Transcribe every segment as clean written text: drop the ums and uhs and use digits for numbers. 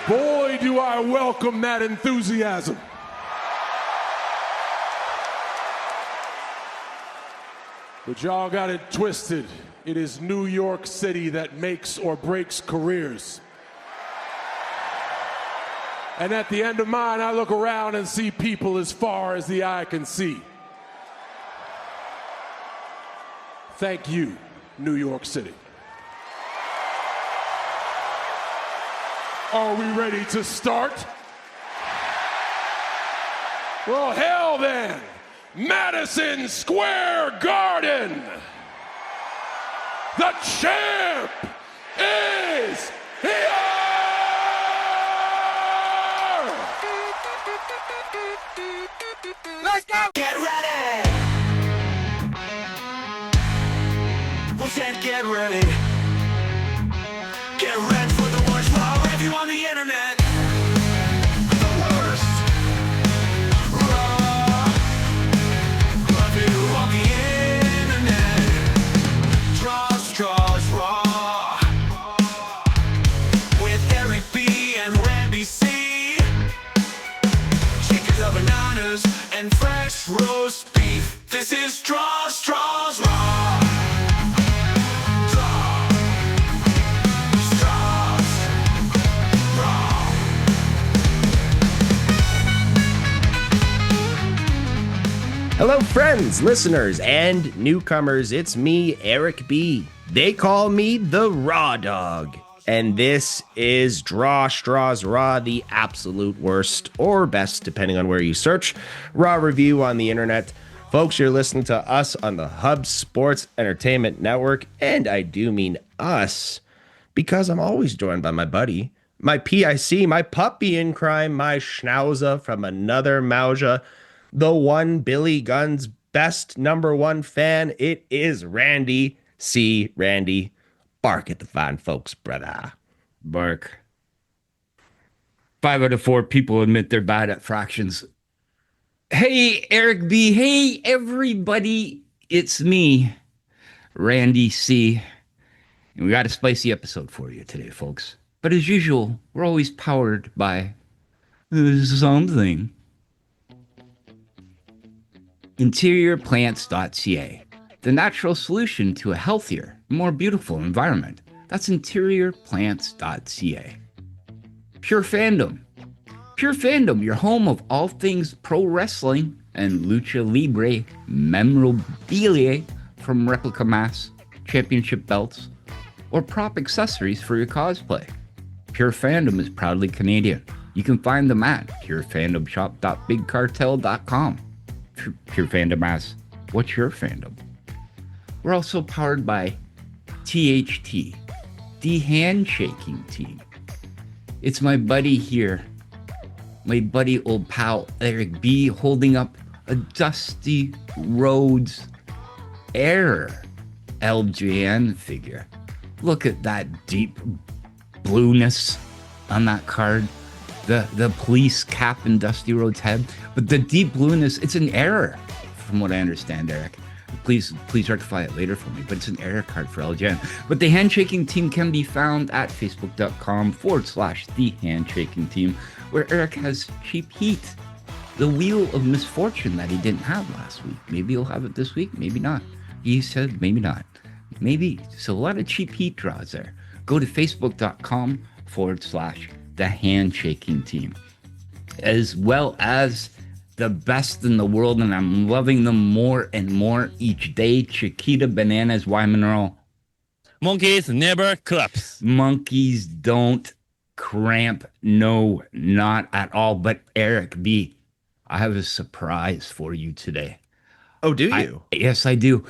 Boy, do I welcome that enthusiasm. But y'all got it twisted. It is New York City that makes or breaks careers. And at the end of mine, I look around and see people as far as the eye can see. Thank you, New York City. Are we ready to start? Well, hell then. Madison Square Garden. The champ is here! Let's go! Get ready! Who said get ready? Get ready for the worst raw review on the internet. The worst raw review on the internet. STRAWS raw with Eric B and Randy C. Chickens or bananas and fresh roast beef. This is STRAWS raw. Hello, friends, listeners, and newcomers. It's me, Eric B. They call me the Raw Dog. And this is STRAWS Raw, the absolute worst or best, depending on where you search, Raw review on the internet. Folks, you're listening to us on the Hub Sports Entertainment Network, and I do mean us, because I'm always joined by my buddy, my PIC, my puppy in crime, my schnauzer from another Mauja, the one Billy Gunn's best #1 fan. It is Randy C. Randy, bark at the fine folks, brother. Bark. 5 out of 4 people admit they're bad at fractions. Hey, Eric B. Hey, everybody. It's me, Randy C. And we got a spicy episode for you today, folks. But as usual, we're always powered by something. InteriorPlants.ca, the natural solution to a healthier, more beautiful environment. That's InteriorPlants.ca. Pure Fandom. Pure Fandom, your home of all things pro wrestling and lucha libre memorabilia, from replica masks, championship belts, or prop accessories for your cosplay. Pure Fandom is proudly Canadian. You can find them at purefandomshop.bigcartel.com. Pure Fandom asks, what's your fandom? We're also powered by THT, the handshaking team. It's my buddy here, my buddy old pal Eric B, holding up a Dusty Rhodes Air LJN figure. Look at that deep blueness on that card. The police cap in Dusty Rhodes' head, but the deep blueness, it's an error, from what I understand, Eric. Please rectify it later for me, but it's an error card for LGN. But the handshaking team can be found at facebook.com/the handshaking team, where Eric has cheap heat, the wheel of misfortune that he didn't have last week. Maybe he'll have it this week, maybe not. He said maybe not. Maybe. So a lot of cheap heat draws there. Go to facebook.com/the handshaking team, as well as the best in the world, and I'm loving them more and more each day. Chiquita Bananas, Y Mineral. Monkeys never collapse. Monkeys don't cramp. No, not at all. But Eric B, I have a surprise for you today. Oh, do you? Yes, I do.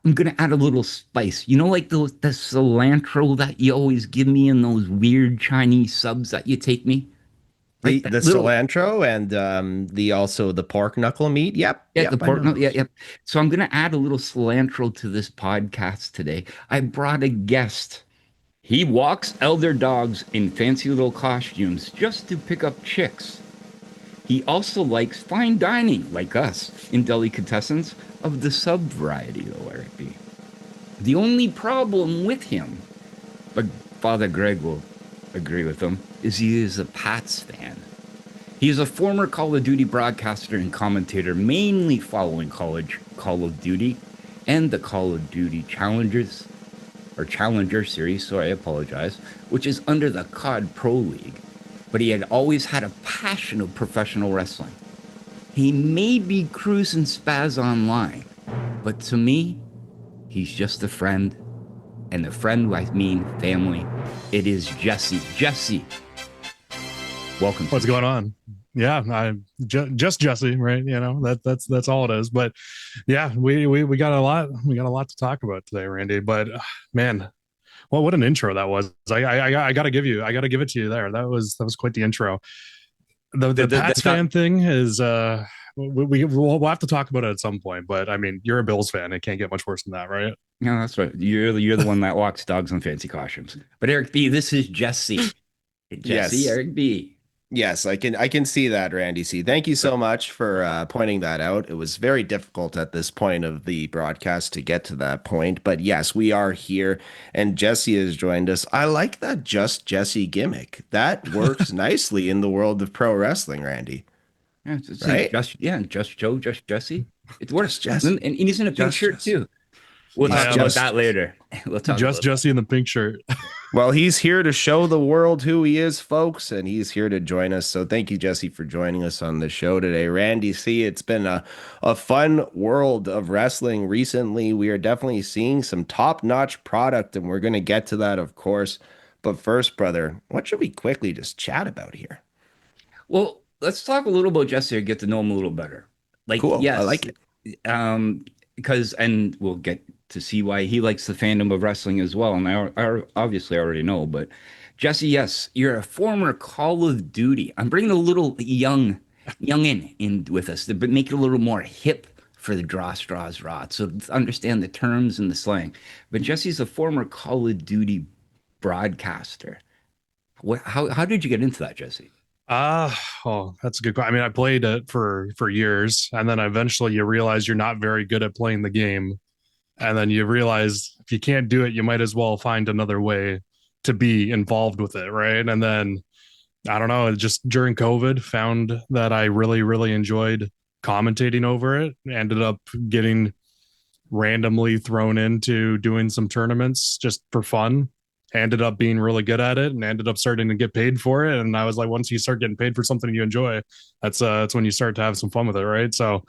I'm going to add a little spice. You know, like the cilantro that you always give me in those weird Chinese subs that you take me? The cilantro and the pork knuckle meat. Yep. Yeah, the pork knuckle. Yep. So I'm going to add a little cilantro to this podcast today. I brought a guest. He walks elder dogs in fancy little costumes just to pick up chicks. He also likes fine dining, like us, in delicatessens of the sub variety, though, Eric B. The only problem with him, but Father Greg will agree with him is he is a Pats fan. He is a former Call of Duty broadcaster and commentator, mainly following college Call of Duty and the Call of Duty Challenger series, so I apologize, which is under the COD Pro League. But he had always had a passion of professional wrestling. He may be Cruzinspaz online, but to me, he's just a friend. And a friend, I mean family. It is Jesse. Jesse, welcome. What's going on? Yeah, just Jesse, right? You know, that's all it is. But yeah, we got a lot to talk about today, Randy. But man, well, what an intro that was. I gotta give it to you there. That was quite the intro. The Pats fan thing is we'll have to talk about it at some point. But I mean, you're a Bills fan. It can't get much worse than that, right? No, that's right. You're the one that walks dogs on fancy costumes. But Eric B, this is Jesse. Jesse, Yes. Eric B. Yes, I can see that, Randy C. Thank you so much for pointing that out. It was very difficult at this point of the broadcast to get to that point, but yes, we are here, and Jesse has joined us. I like that Just Jesse gimmick. That works nicely in the world of pro wrestling, Randy. Yeah, it's Right? just Joe, just Jesse. It works. Jesse. And he's in a pink Just shirt Jesse. too. We'll talk about Just- that later. We'll talk Just about Jesse in the pink shirt. Well, he's here to show the world who he is, folks, and he's here to join us. So thank you, Jesse, for joining us on the show today. Randy C., it's been a fun world of wrestling recently. We are definitely seeing some top-notch product, and we're going to get to that, of course. But first, brother, what should we quickly just chat about here? Well, let's talk a little about Jesse and get to know him a little better. Like, Cool. yes, I like it. Because, and we'll get to see why he likes the fandom of wrestling as well. And I obviously already know, but Jesse, yes, you're a former Call of Duty. I'm bringing a little youngin in with us to make it a little more hip for the Straws, RAW. So understand the terms and the slang. But Jesse's a former Call of Duty broadcaster. How did you get into that, Jesse? That's a good question. I mean, I played it for years, and then eventually you realize you're not very good at playing the game. And then you realize if you can't do it, you might as well find another way to be involved with it, right? And then, I don't know, just during COVID, found that I really, really enjoyed commentating over it. Ended up getting randomly thrown into doing some tournaments just for fun. Ended up being really good at it and ended up starting to get paid for it. And I was like, once you start getting paid for something you enjoy, that's when you start to have some fun with it, right? So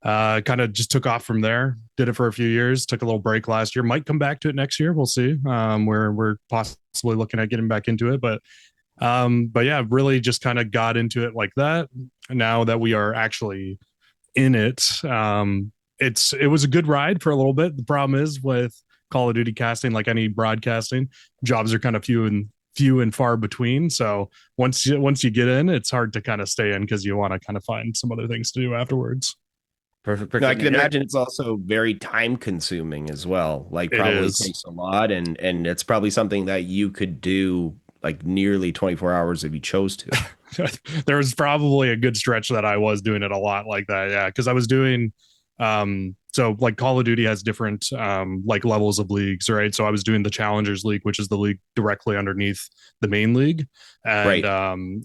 kind of just took off from there. Did it for a few years. Took a little break last year. Might come back to it next year. We'll see. We're possibly looking at getting back into it, but yeah, really just kind of got into it like that. Now that we are actually in it, it was a good ride for a little bit. The problem is with Call of Duty casting, like any broadcasting, jobs are kind of few and far between. So once you get in, it's hard to kind of stay in because you want to kind of find some other things to do afterwards. Perfect. No, I can imagine it's also very time consuming as well. Like probably takes a lot, and it's probably something that you could do like nearly 24 hours if you chose to. There was probably a good stretch that I was doing it a lot like that. Yeah. Cause I was doing, so like Call of Duty has different, like levels of leagues, right? So I was doing the Challengers League, which is the league directly underneath the main league. And, Right.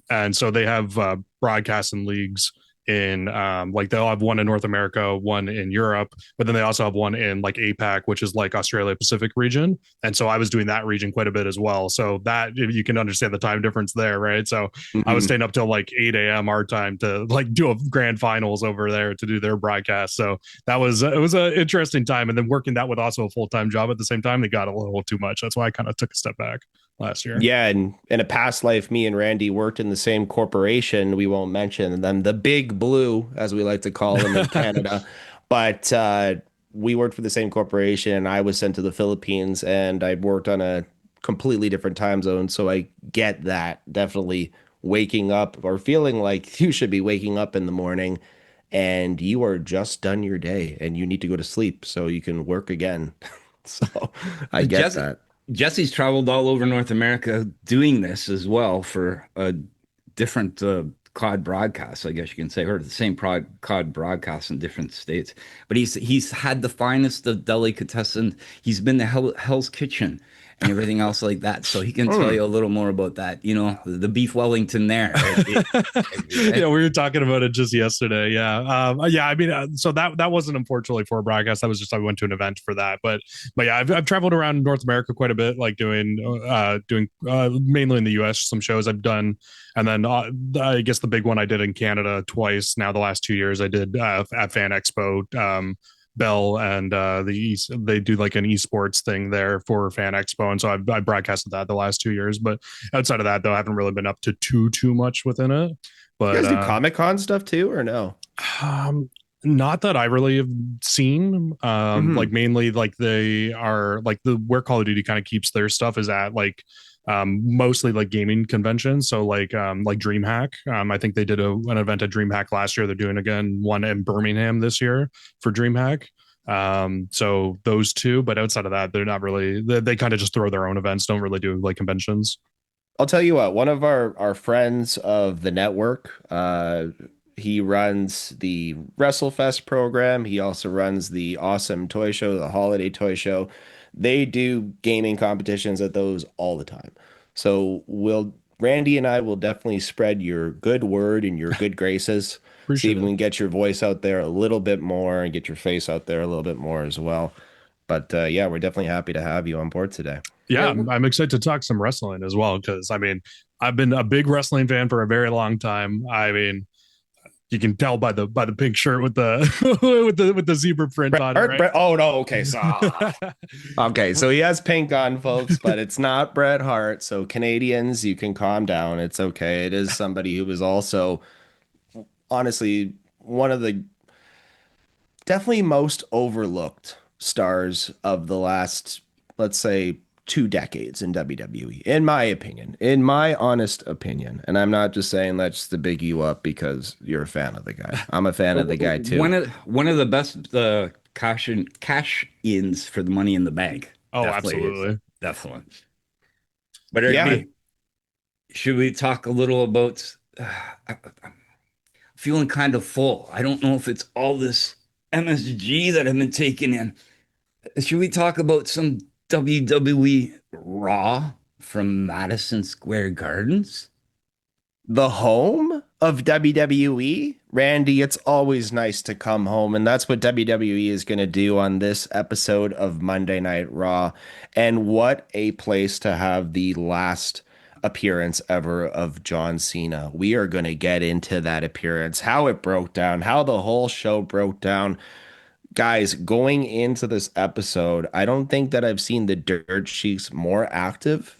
And so they have, broadcasting leagues in like they'll have one in North America, one in Europe, but then they also have one in like APAC, which is like Australia Pacific region. And so I was doing that region quite a bit as well. So that you can understand the time difference there, right? So I was staying up till like 8 a.m. our time to like do a grand finals over there to do their broadcast. So it was an interesting time. And then working that with also a full-time job at the same time, they got a little too much. That's why I kind of took a step back last year. Yeah, and in a past life, me and Randy worked in the same corporation. We won't mention them, the Big Blue, as we like to call them in Canada. But we worked for the same corporation, and I was sent to the Philippines, and I worked on a completely different time zone. So I get that. Definitely waking up or feeling like you should be waking up in the morning and you are just done your day and you need to go to sleep so you can work again. So I get that. Jesse's traveled all over North America doing this as well for different COD broadcasts, I guess you can say, or the same COD broadcasts in different states. But he's had the finest of delicatessen. He's been to Hell's Kitchen and everything else like that. So he can tell you a little more about that. You know, the beef Wellington there. Yeah, we were talking about it just yesterday. Yeah, I mean, so that wasn't unfortunately for a broadcast. That was just I went to an event for that. But yeah, I've traveled around North America quite a bit, like doing mainly in the U.S. some shows I've done, and then I guess the big one I did in Canada twice. Now the last 2 years I did at Fan Expo. Bell and they do like an esports thing there for Fan Expo, and so I broadcasted that the last 2 years. But outside of that, though, I haven't really been up to too much within it. But You guys do Comic-Con stuff too, or no? Not that I really have seen. Like mainly like they are like where Call of Duty kind of keeps their stuff is at like mostly like gaming conventions. So like DreamHack. I think they did an event at DreamHack last year. They're doing again one in Birmingham this year for DreamHack. So those two, but outside of that, they're not really. They kind of just throw their own events. Don't really do like conventions. I'll tell you what, one of our friends of the network, he runs the WrestleFest program. He also runs the Awesome Toy Show, the Holiday Toy Show. They do gaming competitions at those all the time. So Randy and I will definitely spread your good word and your good graces. See if we can get your voice out there a little bit more and get your face out there a little bit more as well. But yeah, we're definitely happy to have you on board today. Yeah, I'm excited to talk some wrestling as well because I mean I've been a big wrestling fan for a very long time. I mean, you can tell by the pink shirt with the with the zebra print on it. Right? Oh no, okay, so okay, so he has pink on, folks, but it's not Bret Hart. So Canadians, you can calm down. It's okay. It is somebody who was also honestly one of the definitely most overlooked stars of the last, let's say, 2 decades in WWE, in my opinion, in my honest opinion. And I'm not just saying that just to big you up because you're a fan of the guy. I'm a fan of the guy too. One of the best cash ins for the Money in the Bank. Oh, absolutely, definitely. But yeah, should we talk a little about? I'm feeling kind of full. I don't know if it's all this MSG that I've been taking in. Should we talk about some WWE RAW from Madison Square Gardens? The home of WWE? Randy, it's always nice to come home, and that's what WWE is going to do on this episode of Monday Night Raw. And what a place to have the last appearance ever of John Cena. We are going to get into that appearance, how it broke down, how the whole show broke down. Guys, going into this episode, I don't think that I've seen the dirt sheets more active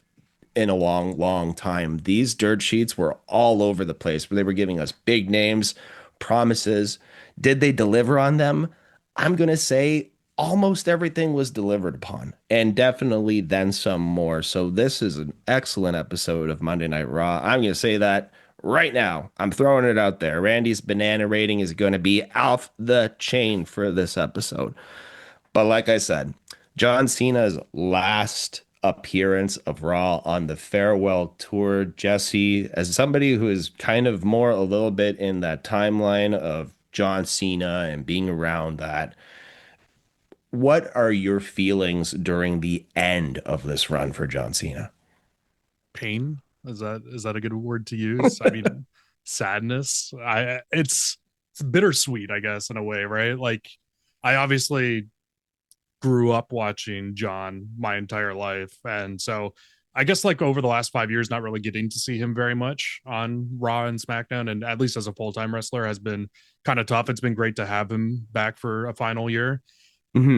in a long time. These dirt sheets were all over the place, where they were giving us big names, promises. Did they deliver on them? I'm going to say almost everything was delivered upon, and definitely then some more. So this is an excellent episode of Monday Night Raw. I'm going to say that right now. I'm throwing it out there. Randy's banana rating is going to be off the chain for this episode. But like I said, John Cena's last appearance of Raw on the farewell tour. Jesse, as somebody who is kind of more a little bit in that timeline of John Cena and being around that, what are your feelings during the end of this run for John Cena? Pain. Is that a good word to use? I mean, sadness. It's bittersweet, I guess, in a way, right? Like, I obviously grew up watching John my entire life, and so I guess like over the last 5 years, not really getting to see him very much on Raw and SmackDown, and at least as a full-time wrestler, has been kind of tough. It's been great to have him back for a final year.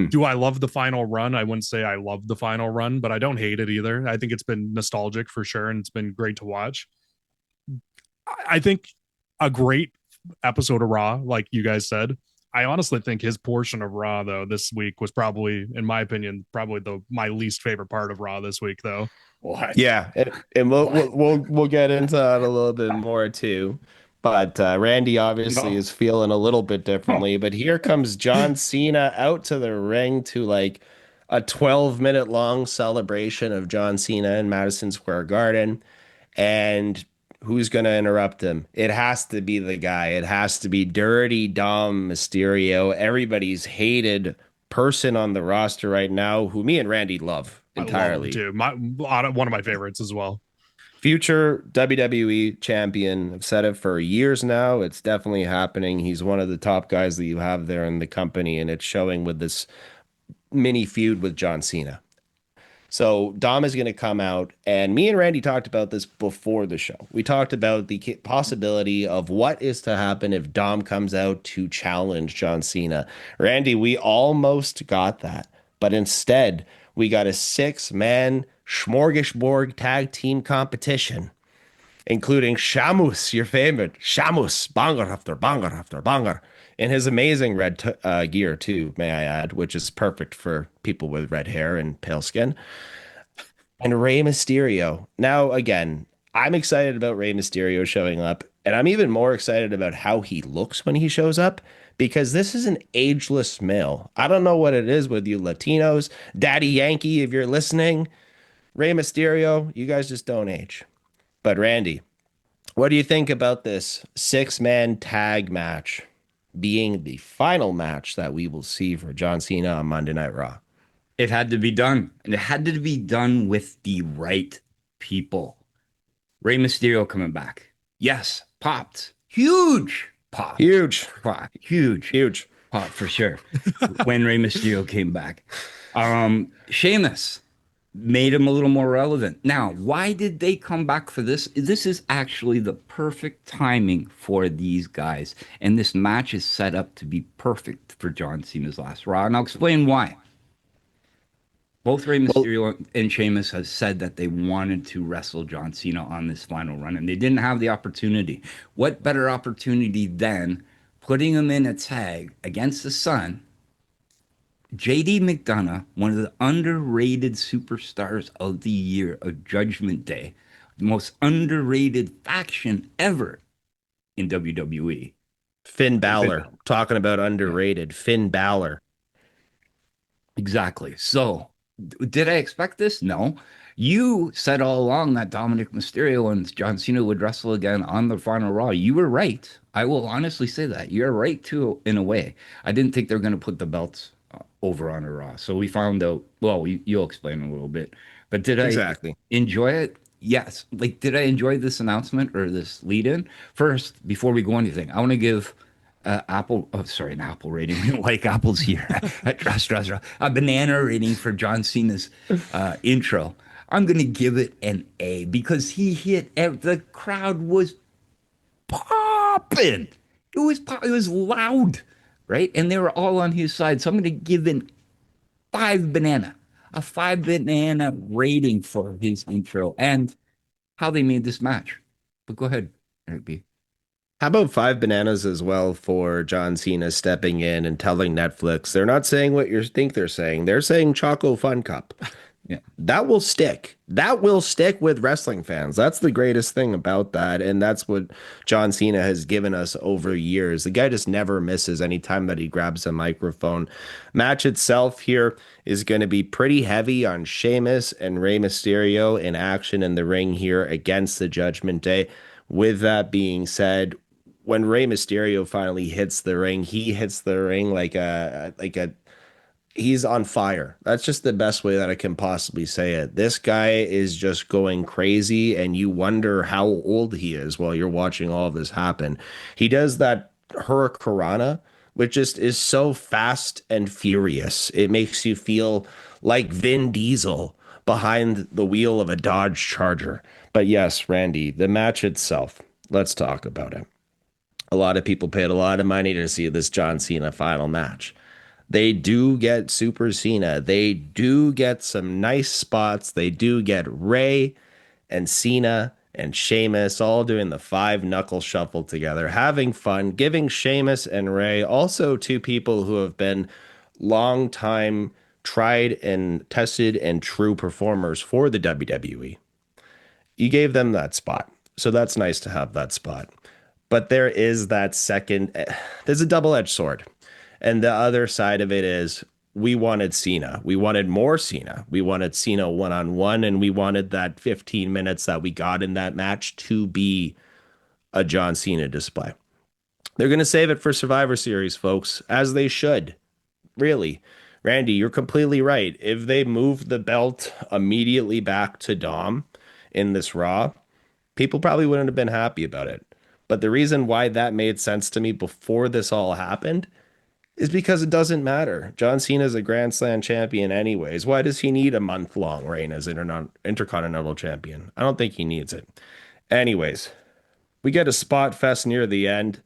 Do I love the final run? I wouldn't say I love the final run, but I don't hate it either. I think it's been nostalgic for sure, and it's been great to watch. I think a great episode of Raw, like you guys said. I honestly think his portion of Raw, though, this week was probably, in my opinion, probably my least favorite part of Raw this week, though. What? Yeah, and we'll get into that a little bit more too. But Randy obviously is feeling a little bit differently. But here comes John Cena out to the ring to like a 12-minute long celebration of John Cena in Madison Square Garden. And who's going to interrupt him? It has to be the guy. It has to be Dirty Dom Mysterio, everybody's hated person on the roster right now, who me and Randy love. entirely. I love him too. One of my favorites as well. Future WWE champion. I've said it for years now. It's definitely happening. He's one of the top guys that you have there in the company, and it's showing with this mini feud with John Cena. So Dom is going to come out, and me and Randy talked about this before the show. We talked about the possibility of what is to happen if Dom comes out to challenge John Cena. Randy, we almost got that, but instead we got a 6-man smorgasbord tag team competition, including Shamus, your favorite Shamus, banger after banger after banger, in his amazing red gear too, may I add, which is perfect for people with red hair and pale skin. And Rey Mysterio. Now, again, I'm excited about Rey Mysterio showing up, and I'm even more excited about how he looks when he shows up, because this is an ageless male. I don't know what it is with you Latinos. Daddy Yankee, if you're listening, Rey Mysterio, you guys just don't age. But Randy, what do you think about this 6-man tag match being the final match that we will see for John Cena on Monday Night Raw? It had to be done. And it had to be done with the right people. Rey Mysterio coming back. Yes, popped. Huge pop. Huge. Pop. Huge pop for sure. When Rey Mysterio came back. Sheamus made him a little more relevant. Now, why did they come back for this? This is actually the perfect timing for these guys. And this match is set up to be perfect for John Cena's last Raw. And I'll explain why. Both Rey Mysterio and Sheamus have said that they wanted to wrestle John Cena on this final run, and they didn't have the opportunity. What better opportunity than putting him in a tag against the Sun? JD McDonough, one of the underrated superstars of the year of Judgment Day, the most underrated faction ever in WWE. Finn Balor. Talking about underrated. Finn Balor. Exactly. So, did I expect this? No. You said all along that Dominic Mysterio and John Cena would wrestle again on the final Raw. You were right. I will honestly say that. You're right, too, in a way. I didn't think they were going to put the belts over on a Raw. So we found out, well, you'll explain a little bit. But did I enjoy it? Yes. Like, did I enjoy this announcement or this lead-in? First, before we go anything, I want to give an apple rating, like apples here. A banana rating for John Cena's intro. I'm going to give it an A because he hit, the crowd was popping. It was loud, right? And they were all on his side. So I'm going to give it a 5 banana rating for his intro and how they made this match. But go ahead, Eric B. How about 5 bananas as well for John Cena stepping in and telling Netflix they're not saying what you think they're saying. They're saying Choco Fun Cup. Yeah. That will stick. That will stick with wrestling fans. That's the greatest thing about that. And that's what John Cena has given us over years. The guy just never misses any time that he grabs a microphone. Match itself here is going to be pretty heavy on Sheamus and Rey Mysterio in action in the ring here against the Judgment Day. With that being said, when Rey Mysterio finally hits the ring, he hits the ring like he's on fire. That's just the best way that I can possibly say it. This guy is just going crazy, and you wonder how old he is while you're watching all of this happen. He does that Hurricanrana, which just is so fast and furious. It makes you feel like Vin Diesel behind the wheel of a Dodge Charger. But yes, Randy, the match itself, let's talk about it. A lot of people paid a lot of money to see this John Cena final match. They do get Super Cena. They do get some nice spots. They do get Rey and Cena and Sheamus all doing the 5-knuckle shuffle together, having fun, giving Sheamus and Rey, also 2 people who have been long time tried and tested and true performers for the WWE. You gave them that spot. So that's nice to have that spot. But there is that second, there's a double-edged sword. And the other side of it is we wanted Cena. We wanted more Cena. We wanted Cena one-on-one, and we wanted that 15 minutes that we got in that match to be a John Cena display. They're going to save it for Survivor Series, folks, as they should. Really. Randy, you're completely right. If they moved the belt immediately back to Dom in this Raw, people probably wouldn't have been happy about it. But the reason why that made sense to me before this all happened is because it doesn't matter. John Cena is a Grand Slam champion anyways. Why does he need a month-long reign as Intercontinental champion? I don't think he needs it. Anyways, we get a spot fest near the end.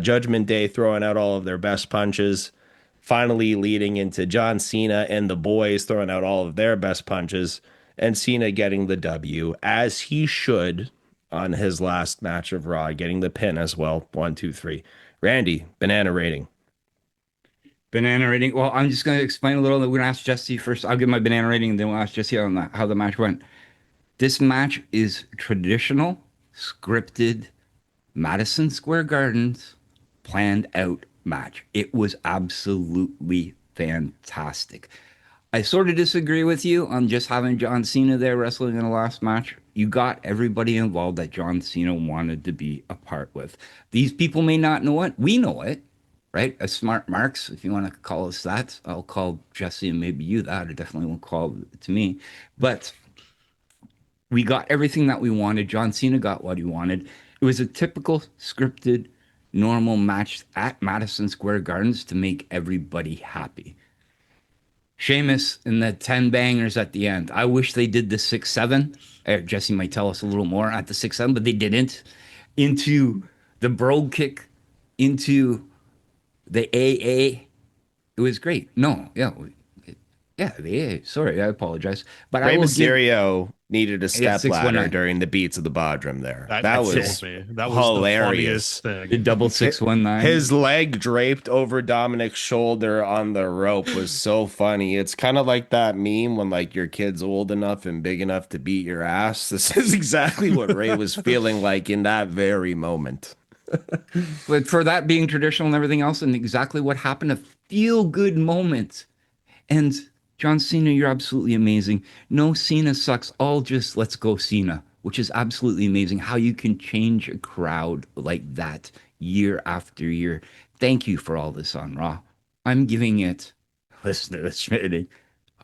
Judgment Day throwing out all of their best punches, finally leading into John Cena and the boys throwing out all of their best punches, and Cena getting the W, as he should on his last match of Raw, getting the pin as well. 1, 2, 3. Randy, banana rating. Banana rating. Well, I'm just going to explain a little. We're going to ask Jesse first. I'll give my banana rating, and then we'll ask Jesse on how the match went. This match is traditional, scripted, Madison Square Gardens, planned out match. It was absolutely fantastic. I sort of disagree with you on just having John Cena there wrestling in the last match. You got everybody involved that John Cena wanted to be a part with. These people may not know it. We know it, right? As smart marks, if you want to call us that. I'll call Jesse and maybe you that. I definitely won't call it to me. But we got everything that we wanted. John Cena got what he wanted. It was a typical scripted, normal match at Madison Square Gardens to make everybody happy. Sheamus and the 10 bangers at the end. I wish they did the 6-7. Jesse might tell us a little more at the 6-7, but they didn't. Into the brogue kick, into the AA. It was great. No, the AA. Sorry, I apologize. But Rey I will Mysterio needed a step 619. ladder during the beats of the Bodrum there. That was that was hilarious. The funniest the thing. double 619. His leg draped over Dominic's shoulder on the rope was so funny. It's kind of like that meme when like your kid's old enough and big enough to beat your ass. This is exactly what Ray was feeling like in that very moment. But for that being traditional and everything else, and exactly what happened, a feel-good moment. And John Cena, you're absolutely amazing. No, Cena sucks. All just let's go Cena, which is absolutely amazing. How you can change a crowd like that year after year. Thank you for all this on Raw. I'm giving it, listen to this rating,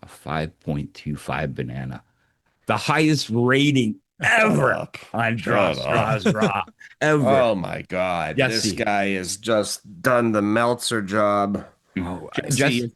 a 5.25 banana. The highest rating ever on STRAWS Raw. Ever. Oh my God. Jesse. This guy has just done the Meltzer job. Oh, Jesse.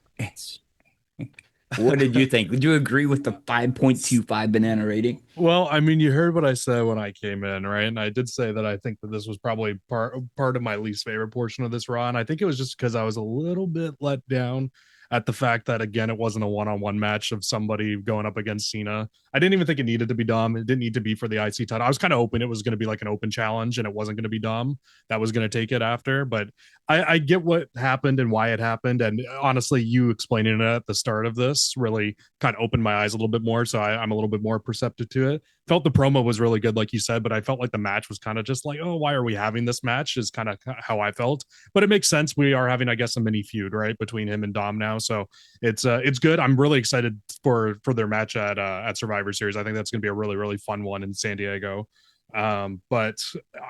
What did you think? Would you agree with the 5.25 banana rating? Well, I mean, you heard what I said when I came in, right? And I did say that I think that this was probably part of my least favorite portion of this Raw. And I think it was just because I was a little bit let down at the fact that, again, it wasn't a one-on-one match of somebody going up against Cena. I didn't even think it needed to be Dom. It didn't need to be for the IC title. I was kind of hoping it was going to be like an open challenge and it wasn't going to be Dom that was going to take it after. But I get what happened and why it happened. And honestly, you explaining it at the start of this really kind of opened my eyes a little bit more. So I'm a little bit more perceptive to it. Felt the promo was really good, like you said, but I felt like the match was kind of just like, oh, why are we having this match is kind of how I felt. But it makes sense. We are having, I guess, a mini feud, right, between him and Dom now. So it's good. I'm really excited for their match at Survivor Series. I think that's going to be a really, really fun one in San Diego. But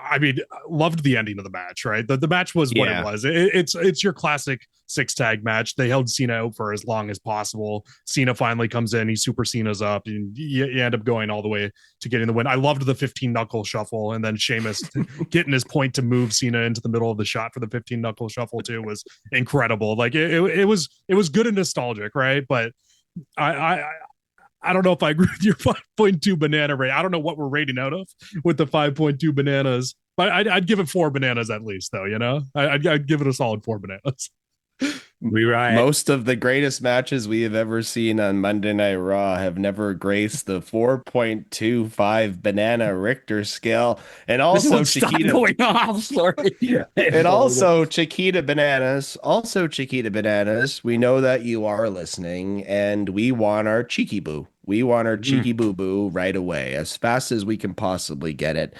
I mean, loved the ending of the match, right? The match was what it was. It's your classic 6-tag match. They held Cena out for as long as possible. Cena finally comes in, he super Cena's up, and you end up going all the way to getting the win. I loved the 15 knuckle shuffle, and then Sheamus getting his point to move Cena into the middle of the shot for the 15 knuckle shuffle too was incredible. Like it was good and nostalgic, right? But I don't know if I agree with your 5.2 banana rate. I don't know what we're rating out of with the 5.2 bananas, but I'd give it 4 bananas at least, though. You know, I'd give it a solid 4 bananas. Most of the greatest matches we have ever seen on Monday Night Raw have never graced the 4.25 banana Richter scale, and also Chiquita going off. Sorry. And also Chiquita Bananas. We know that you are listening, and we want our cheeky boo. We want our cheeky boo boo right away, as fast as we can possibly get it.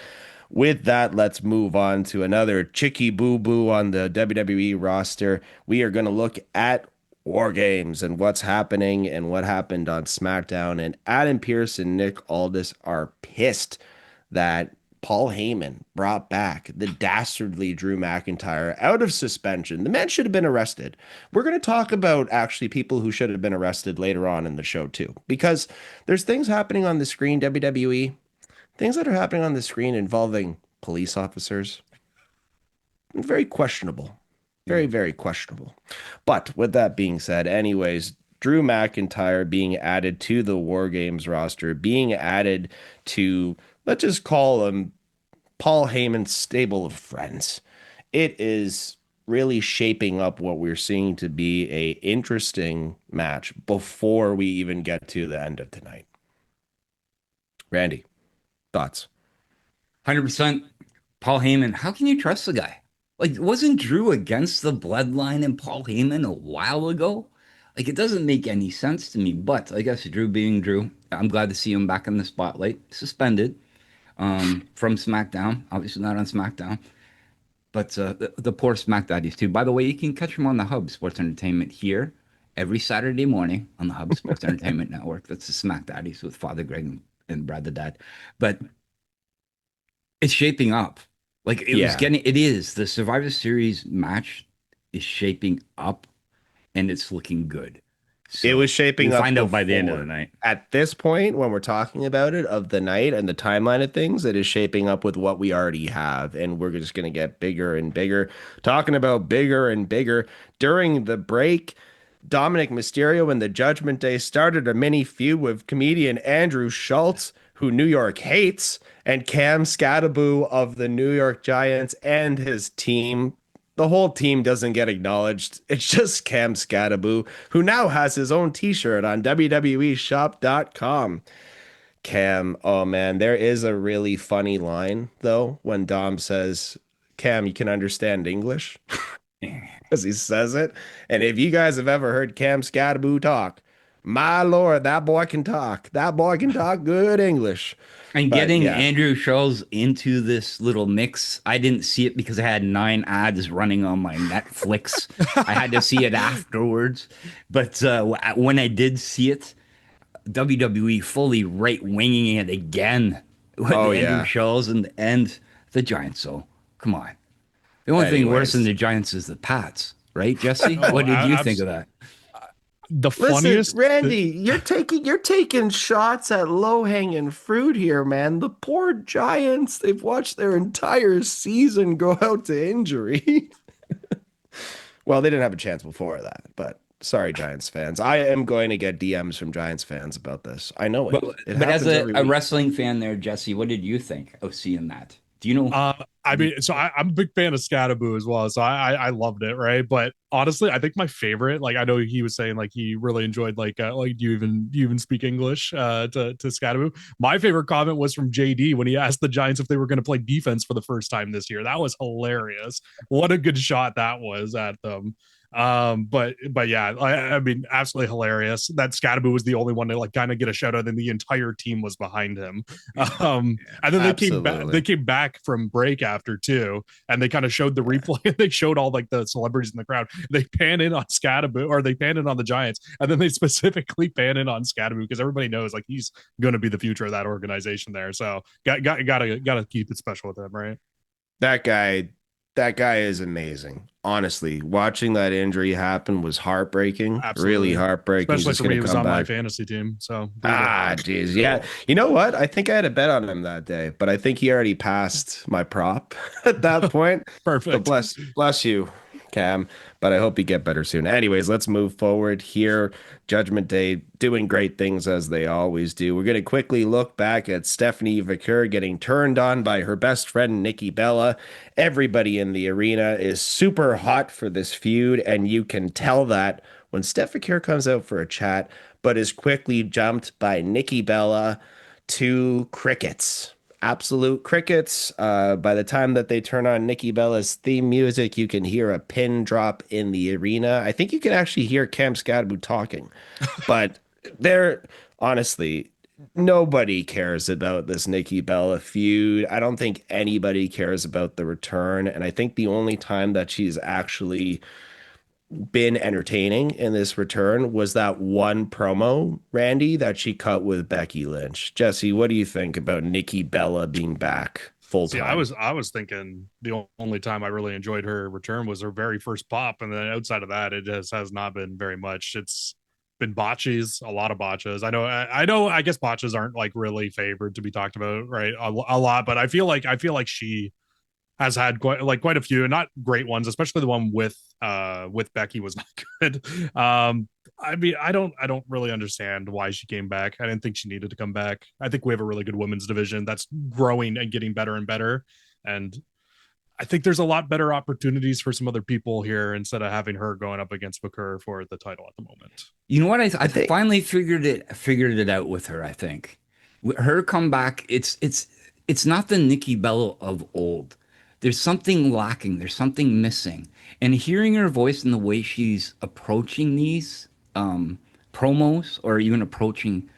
With that, let's move on to another chicky boo boo on the WWE roster. We are going to look at War Games and what's happening and what happened on SmackDown. And Adam Pearce and Nick Aldis are pissed that Paul Heyman brought back the dastardly Drew McIntyre out of suspension. The man should have been arrested. We're going to talk about actually people who should have been arrested later on in the show too, because there's things happening on the screen, WWE, things that are happening on the screen involving police officers. Very questionable. Very, very questionable. But with that being said, anyways, Drew McIntyre being added to the War Games roster, being added to, let's just call him Paul Heyman's stable of friends. It is really shaping up what we're seeing to be a interesting match before we even get to the end of tonight. Randy, thoughts? 100% Paul Heyman. How can you trust the guy? Like, wasn't Drew against the bloodline and Paul Heyman a while ago? Like, it doesn't make any sense to me. But I guess Drew being Drew, I'm glad to see him back in the spotlight, suspended from SmackDown. Obviously not on SmackDown. But the poor Smack Daddies, too. By the way, you can catch him on the Hub Sports Entertainment here every Saturday morning on the Hub Sports Entertainment Network. That's the Smack Daddies with Father Greg and Brad the Dad. But it's shaping up. Like, it is. The Survivor Series match is shaping up, and it's looking good. So it was shaping up. Find out by the end of the night. At this point, when we're talking about it, of the night and the timeline of things, it is shaping up with what we already have, and we're just going to get bigger and bigger. Talking about bigger and bigger, during the break, Dominic Mysterio and the Judgment Day started a mini feud with comedian Andrew Schultz, who New York hates, and Cam Scattaboo of the New York Giants and his team. The whole team doesn't get acknowledged. It's just Cam Scattaboo, who now has his own t-shirt on WWEshop.com. Cam, oh man, there is a really funny line, though, when Dom says, Cam, you can understand English? Because he says it. And if you guys have ever heard Cam Scattaboo talk, my Lord, that boy can talk. That boy can talk good English. And getting Andrew Schultz into this little mix, I didn't see it because I had 9 ads running on my Netflix. I had to see it afterwards. But when I did see it, WWE fully right-winging it again with Andrew Schultz and the Giants. So, come on. The only thing worse than the Giants is the Pats, right, Jesse? What did you think of that? The funniest, Randy, you're taking shots at low-hanging fruit here, man. The poor Giants, they've watched their entire season go out to injury. Well, they didn't have a chance before that, but sorry, Giants fans. I am going to get DMs from Giants fans about this. I know it. But as a wrestling fan there, Jesse, what did you think of seeing that? Do you know? I mean, so I'm a big fan of Scattaboo as well, so I loved it, right? But honestly, I think my favorite, like, I know he was saying like he really enjoyed do you even speak English to Scattaboo. My favorite comment was from JD when he asked the Giants if they were going to play defense for the first time this year. That was hilarious. What a good shot that was at them. But yeah, I mean, absolutely hilarious. That Scattaboo was the only one to like kind of get a shout out, and the entire team was behind him. And then they came back from break after too, and they kind of showed the replay. They showed all like the celebrities in the crowd. They pan in on Scattaboo, or they pan in on the Giants, and then they specifically pan in on Scattaboo because everybody knows like he's going to be the future of that organization there. So gotta keep it special with him, right? That guy is amazing. Honestly, watching that injury happen was heartbreaking. Absolutely. Really heartbreaking. Especially for me, he was on my fantasy team. So geez, yeah. You know what? I think I had a bet on him that day, but I think he already passed my prop at that point. Perfect. So bless you, Cam. But I hope you get better soon. Anyways, let's move forward here. Judgment Day doing great things as they always do. We're going to quickly look back at Stephanie Vaquer getting turned on by her best friend, Nikki Bella. Everybody in the arena is super hot for this feud, and you can tell that when Steph Vaquer comes out for a chat, but is quickly jumped by Nikki Bella to crickets. Absolute crickets. By the time that they turn on Nikki Bella's theme music, you can hear a pin drop in the arena. I think you can actually hear Cam Scattaboo talking, but honestly, nobody cares about this Nikki Bella feud. I don't think anybody cares about the return. And I think the only time that she's actually been entertaining in this return was that one promo, Randy, that she cut with Becky Lynch. Jesse, what do you think about Nikki Bella being back? full See, time. I was thinking the only time I really enjoyed her return was her very first pop, and then outside of that, it just has not been very much. It's been botches, a lot of botches. I know. I guess botches aren't like really favored to be talked about, right? A lot, but I feel like she has had quite a few, and not great ones, especially the one with Becky was not good. I mean, I don't really understand why she came back. I didn't think she needed to come back. I think we have a really good women's division that's growing and getting better and better. And I think there's a lot better opportunities for some other people here instead of having her going up against Vaquer for the title at the moment. You know what? I finally figured it out with her. I think her comeback. It's not the Nikki Bella of old. There's something lacking. There's something missing. And hearing her voice and the way she's approaching these promos, or even approaching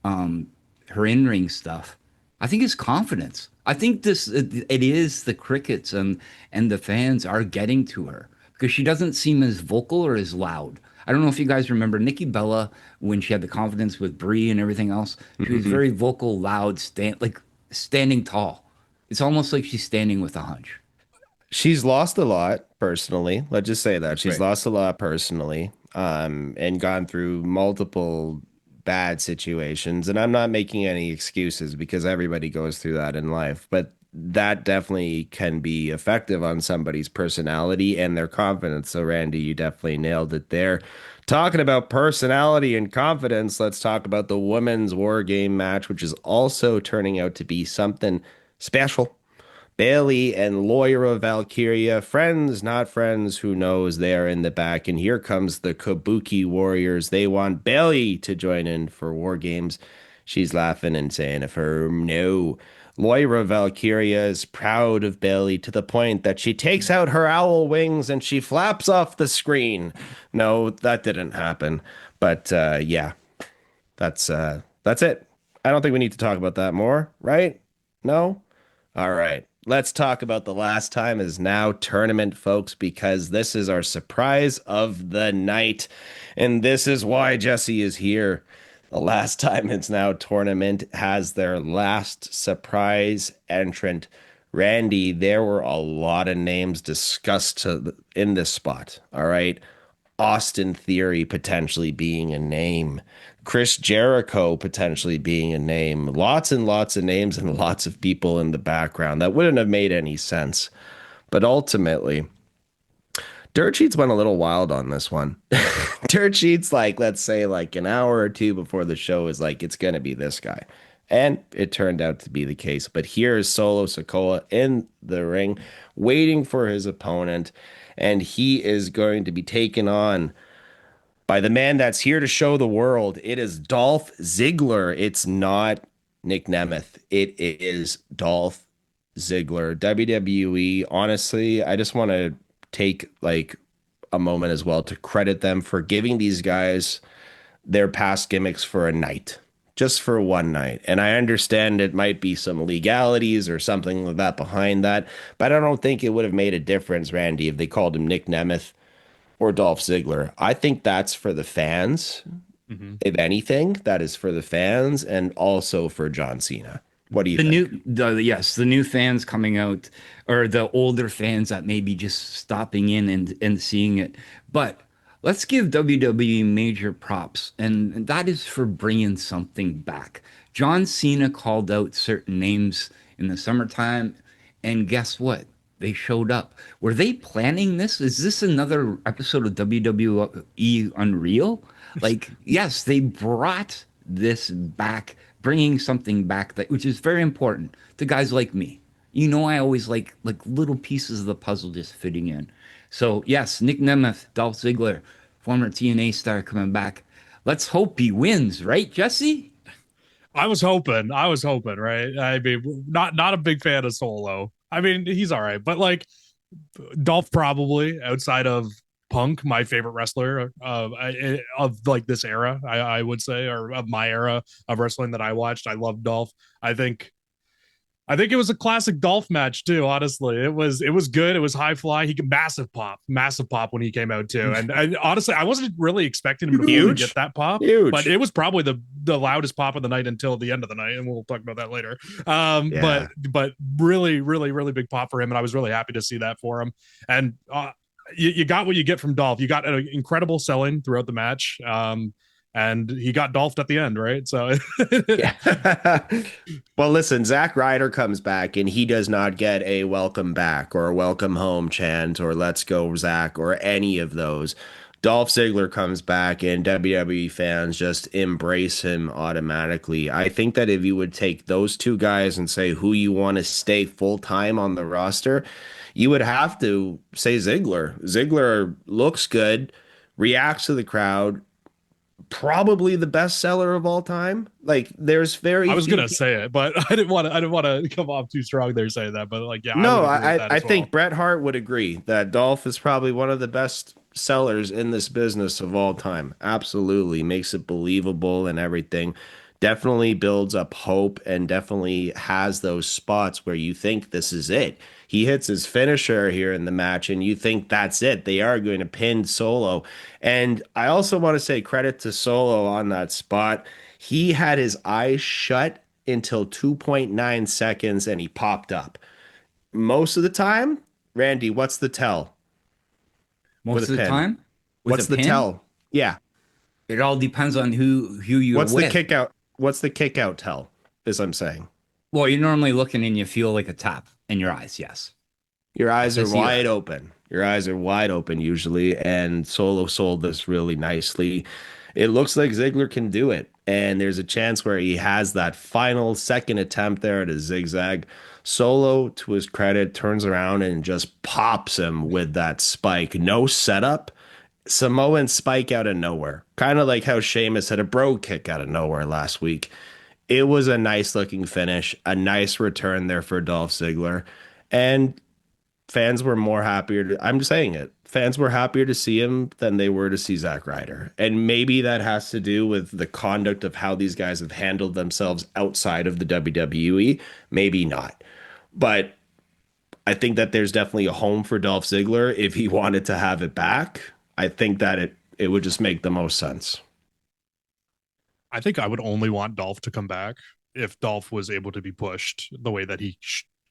her in-ring stuff, I think it's confidence. I think it is the crickets and the fans are getting to her because she doesn't seem as vocal or as loud. I don't know if you guys remember Nikki Bella when she had the confidence with Brie and everything else. She was very vocal, loud, standing tall. It's almost like she's standing with a hunch. She's lost a lot personally. Let's just say that she's lost a lot personally, and gone through multiple bad situations. And I'm not making any excuses because everybody goes through that in life, but that definitely can be effective on somebody's personality and their confidence. So Randy, you definitely nailed it there. Talking about personality and confidence, let's talk about the women's war game match, which is also turning out to be something special. Bailey and Loira Valkyria, friends, not friends, who knows, they are in the back. And here comes the Kabuki Warriors. They want Bailey to join in for War Games. She's laughing and saying of her, no. Loira Valkyria is proud of Bailey to the point that she takes out her owl wings and she flaps off the screen. No, that didn't happen. But yeah, that's it. I don't think we need to talk about that more, right? No? All right. Let's talk about the last time is now tournament, folks, because this is our surprise of the night. And this is why Jesse is here. The last time it's now tournament has their last surprise entrant. Randy, there were a lot of names discussed in this spot. All right. Austin Theory potentially being a name. Chris Jericho potentially being a name. Lots and lots of names and lots of people in the background. That wouldn't have made any sense. But ultimately, Dirt Sheets went a little wild on this one. Dirt Sheets, let's say an hour or two before the show is it's going to be this guy. And it turned out to be the case. But here is Solo Sikoa in the ring, waiting for his opponent. And he is going to be taken on by the man that's here to show the world. It is Dolph Ziggler. It's not Nick Nemeth. It is Dolph Ziggler. WWE, honestly, I just want to take a moment as well to credit them for giving these guys their past gimmicks for a night, just for one night. And I understand it might be some legalities or something like that behind that, but I don't think it would have made a difference, Randy, if they called him Nick Nemeth or Dolph Ziggler. I think that's for the fans. Mm-hmm. If anything, that is for the fans and also for John Cena. What do you think? The new fans coming out, or the older fans that may be just stopping in and seeing it. But let's give WWE major props, and that is for bringing something back. John Cena called out certain names in the summertime, and guess what? They showed up. Were they planning this? Is this another episode of WWE Unreal? Yes, they brought this back, bringing something back which is very important to guys like me. I always like little pieces of the puzzle just fitting in. So yes, Nick Nemeth, Dolph Ziggler, former TNA star coming back. Let's hope he wins, right, Jesse? I was hoping, right? I mean, not a big fan of Solo. I mean, he's all right, but Dolph probably, outside of Punk, my favorite wrestler of this era, I would say, or of my era of wrestling that I watched. I love Dolph. I think it was a classic Dolph match too. Honestly, it was good. It was high fly. He could massive pop when he came out too. And honestly, I wasn't really expecting him to really get that pop, but it was probably the the loudest pop of the night until the end of the night, and we'll talk about that later. Yeah. But really, really, really big pop for him, and I was really happy to see that for him. And you got what you get from Dolph. You got an incredible selling throughout the match. And he got dolphed at the end, right? So, yeah. Well, listen, Zack Ryder comes back and he does not get a welcome back or a welcome home chant or let's go, Zack, or any of those. Dolph Ziggler comes back and WWE fans just embrace him automatically. I think that if you would take those two guys and say who you want to stay full time on the roster, you would have to say Ziggler. Ziggler looks good, reacts to the crowd, probably the best seller of all time. Like there's very I was few gonna say it, but I didn't want to come off too strong there saying that. But like, yeah, no, I think Bret Hart would agree that Dolph is probably one of the best sellers in this business of all time. Absolutely makes it believable and everything. Definitely builds up hope and definitely has those spots where you think this is it. He hits his finisher here in the match and you think that's it. They are going to pin Solo. And I also want to say credit to Solo on that spot. He had his eyes shut until 2.9 seconds and he popped up. Most of the time, Randy, what's the tell? Most of the time? What's the tell? Yeah. It all depends on who you're What's with. the kick out? What's the kick out tell? As I'm saying. Well, you're normally looking and you feel like a tap in your eyes. Yes. Your eyes are wide open. Your eyes are wide open usually. And Solo sold this really nicely. It looks like Ziggler can do it. And there's a chance where he has that final second attempt there at a zigzag. Solo, to his credit, turns around and just pops him with that spike. No setup. Samoan spike out of nowhere. Kind of like how Sheamus had a bro kick out of nowhere last week. It was a nice looking finish, a nice return there for Dolph Ziggler. And fans were more happier I'm saying it. Fans were happier to see him than they were to see Zack Ryder. And maybe that has to do with the conduct of how these guys have handled themselves outside of the WWE. Maybe not. But I think that there's definitely a home for Dolph Ziggler if he wanted to have it back. I think that it would just make the most sense. I think I would only want Dolph to come back if Dolph was able to be pushed the way that he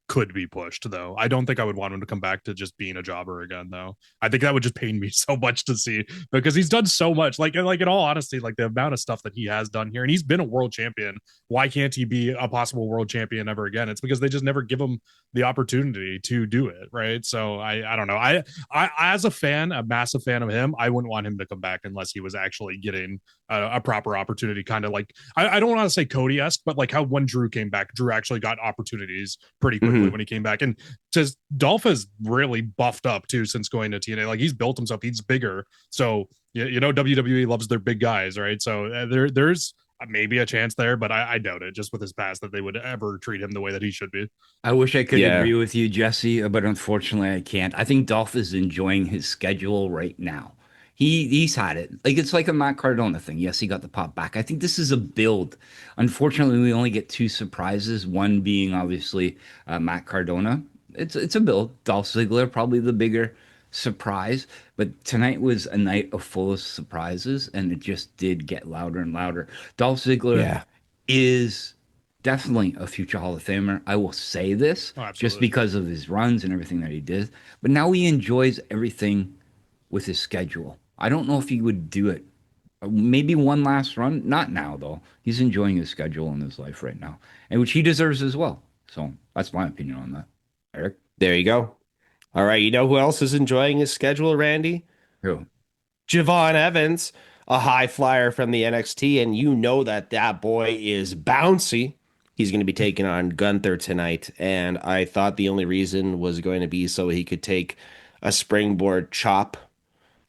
could be pushed, though. I don't think I would want him to come back to just being a jobber again, though. I think that would just pain me so much to see because he's done so much. Like in all honesty, like the amount of stuff that he has done here, and he's been a world champion. Why can't he be a possible world champion ever again? It's because they just never give him the opportunity to do it, right? So I don't know. I as a fan, a massive fan of him, I wouldn't want him to come back unless he was actually getting a proper opportunity. Kind of like I don't want to say Cody-esque, but like how when Drew came back, Drew actually got opportunities pretty quickly when he came back. And just Dolph has really buffed up too since going to TNA. Like he's built himself, he's bigger. So you know WWE loves their big guys, right? So there's maybe a chance there, but I doubt it just with his past that they would ever treat him the way that he should be. I wish I could agree with you, Jesse, but unfortunately I can't. I think Dolph is enjoying his schedule right now. He's had it. Like it's like a Matt Cardona thing. Yes, he got the pop back. I think this is a build. Unfortunately, we only get two surprises. One being obviously Matt Cardona. It's a build. Dolph Ziggler probably the bigger surprise, but tonight was a night of full of surprises, and it just did get louder and louder. Dolph Ziggler is definitely a future Hall of Famer. I will say this just because of his runs and everything that he did. But now he enjoys everything with his schedule. I don't know if he would do it. Maybe one last run. Not now, though. He's enjoying his schedule in his life right now, and which he deserves as well. So that's my opinion on that. Eric? There you go. All right. You know who else is enjoying his schedule, Randy? Who? Javon Evans, a high flyer from the NXT, and you know that boy is bouncy. He's going to be taking on Gunther tonight, and I thought the only reason was going to be so he could take a springboard chop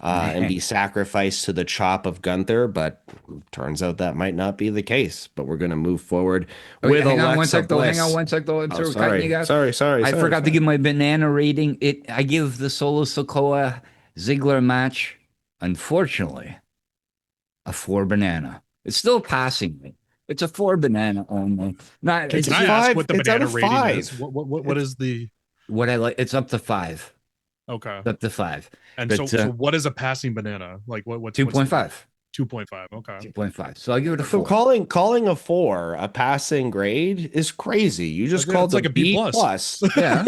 and be sacrificed to the chop of Gunther, but turns out that might not be the case. But we're going to move forward with hang on Alexa Bliss. Hang on one sec, though. Oh, sorry. I forgot to give my banana rating. I give the Solo Sikoa Ziggler match, unfortunately, a 4 banana. It's still passing me. It's a 4 banana only. Not. Can I ask what the banana rating is? What is the? What I like? It's up to 5. Okay. Up to 5. And so what is a passing banana? Like what 2.5. 2.5. Okay. 2.5. So I'll give it a So 4. calling a 4 a passing grade is crazy. You just called It's like a a B B plus. plus. Yeah.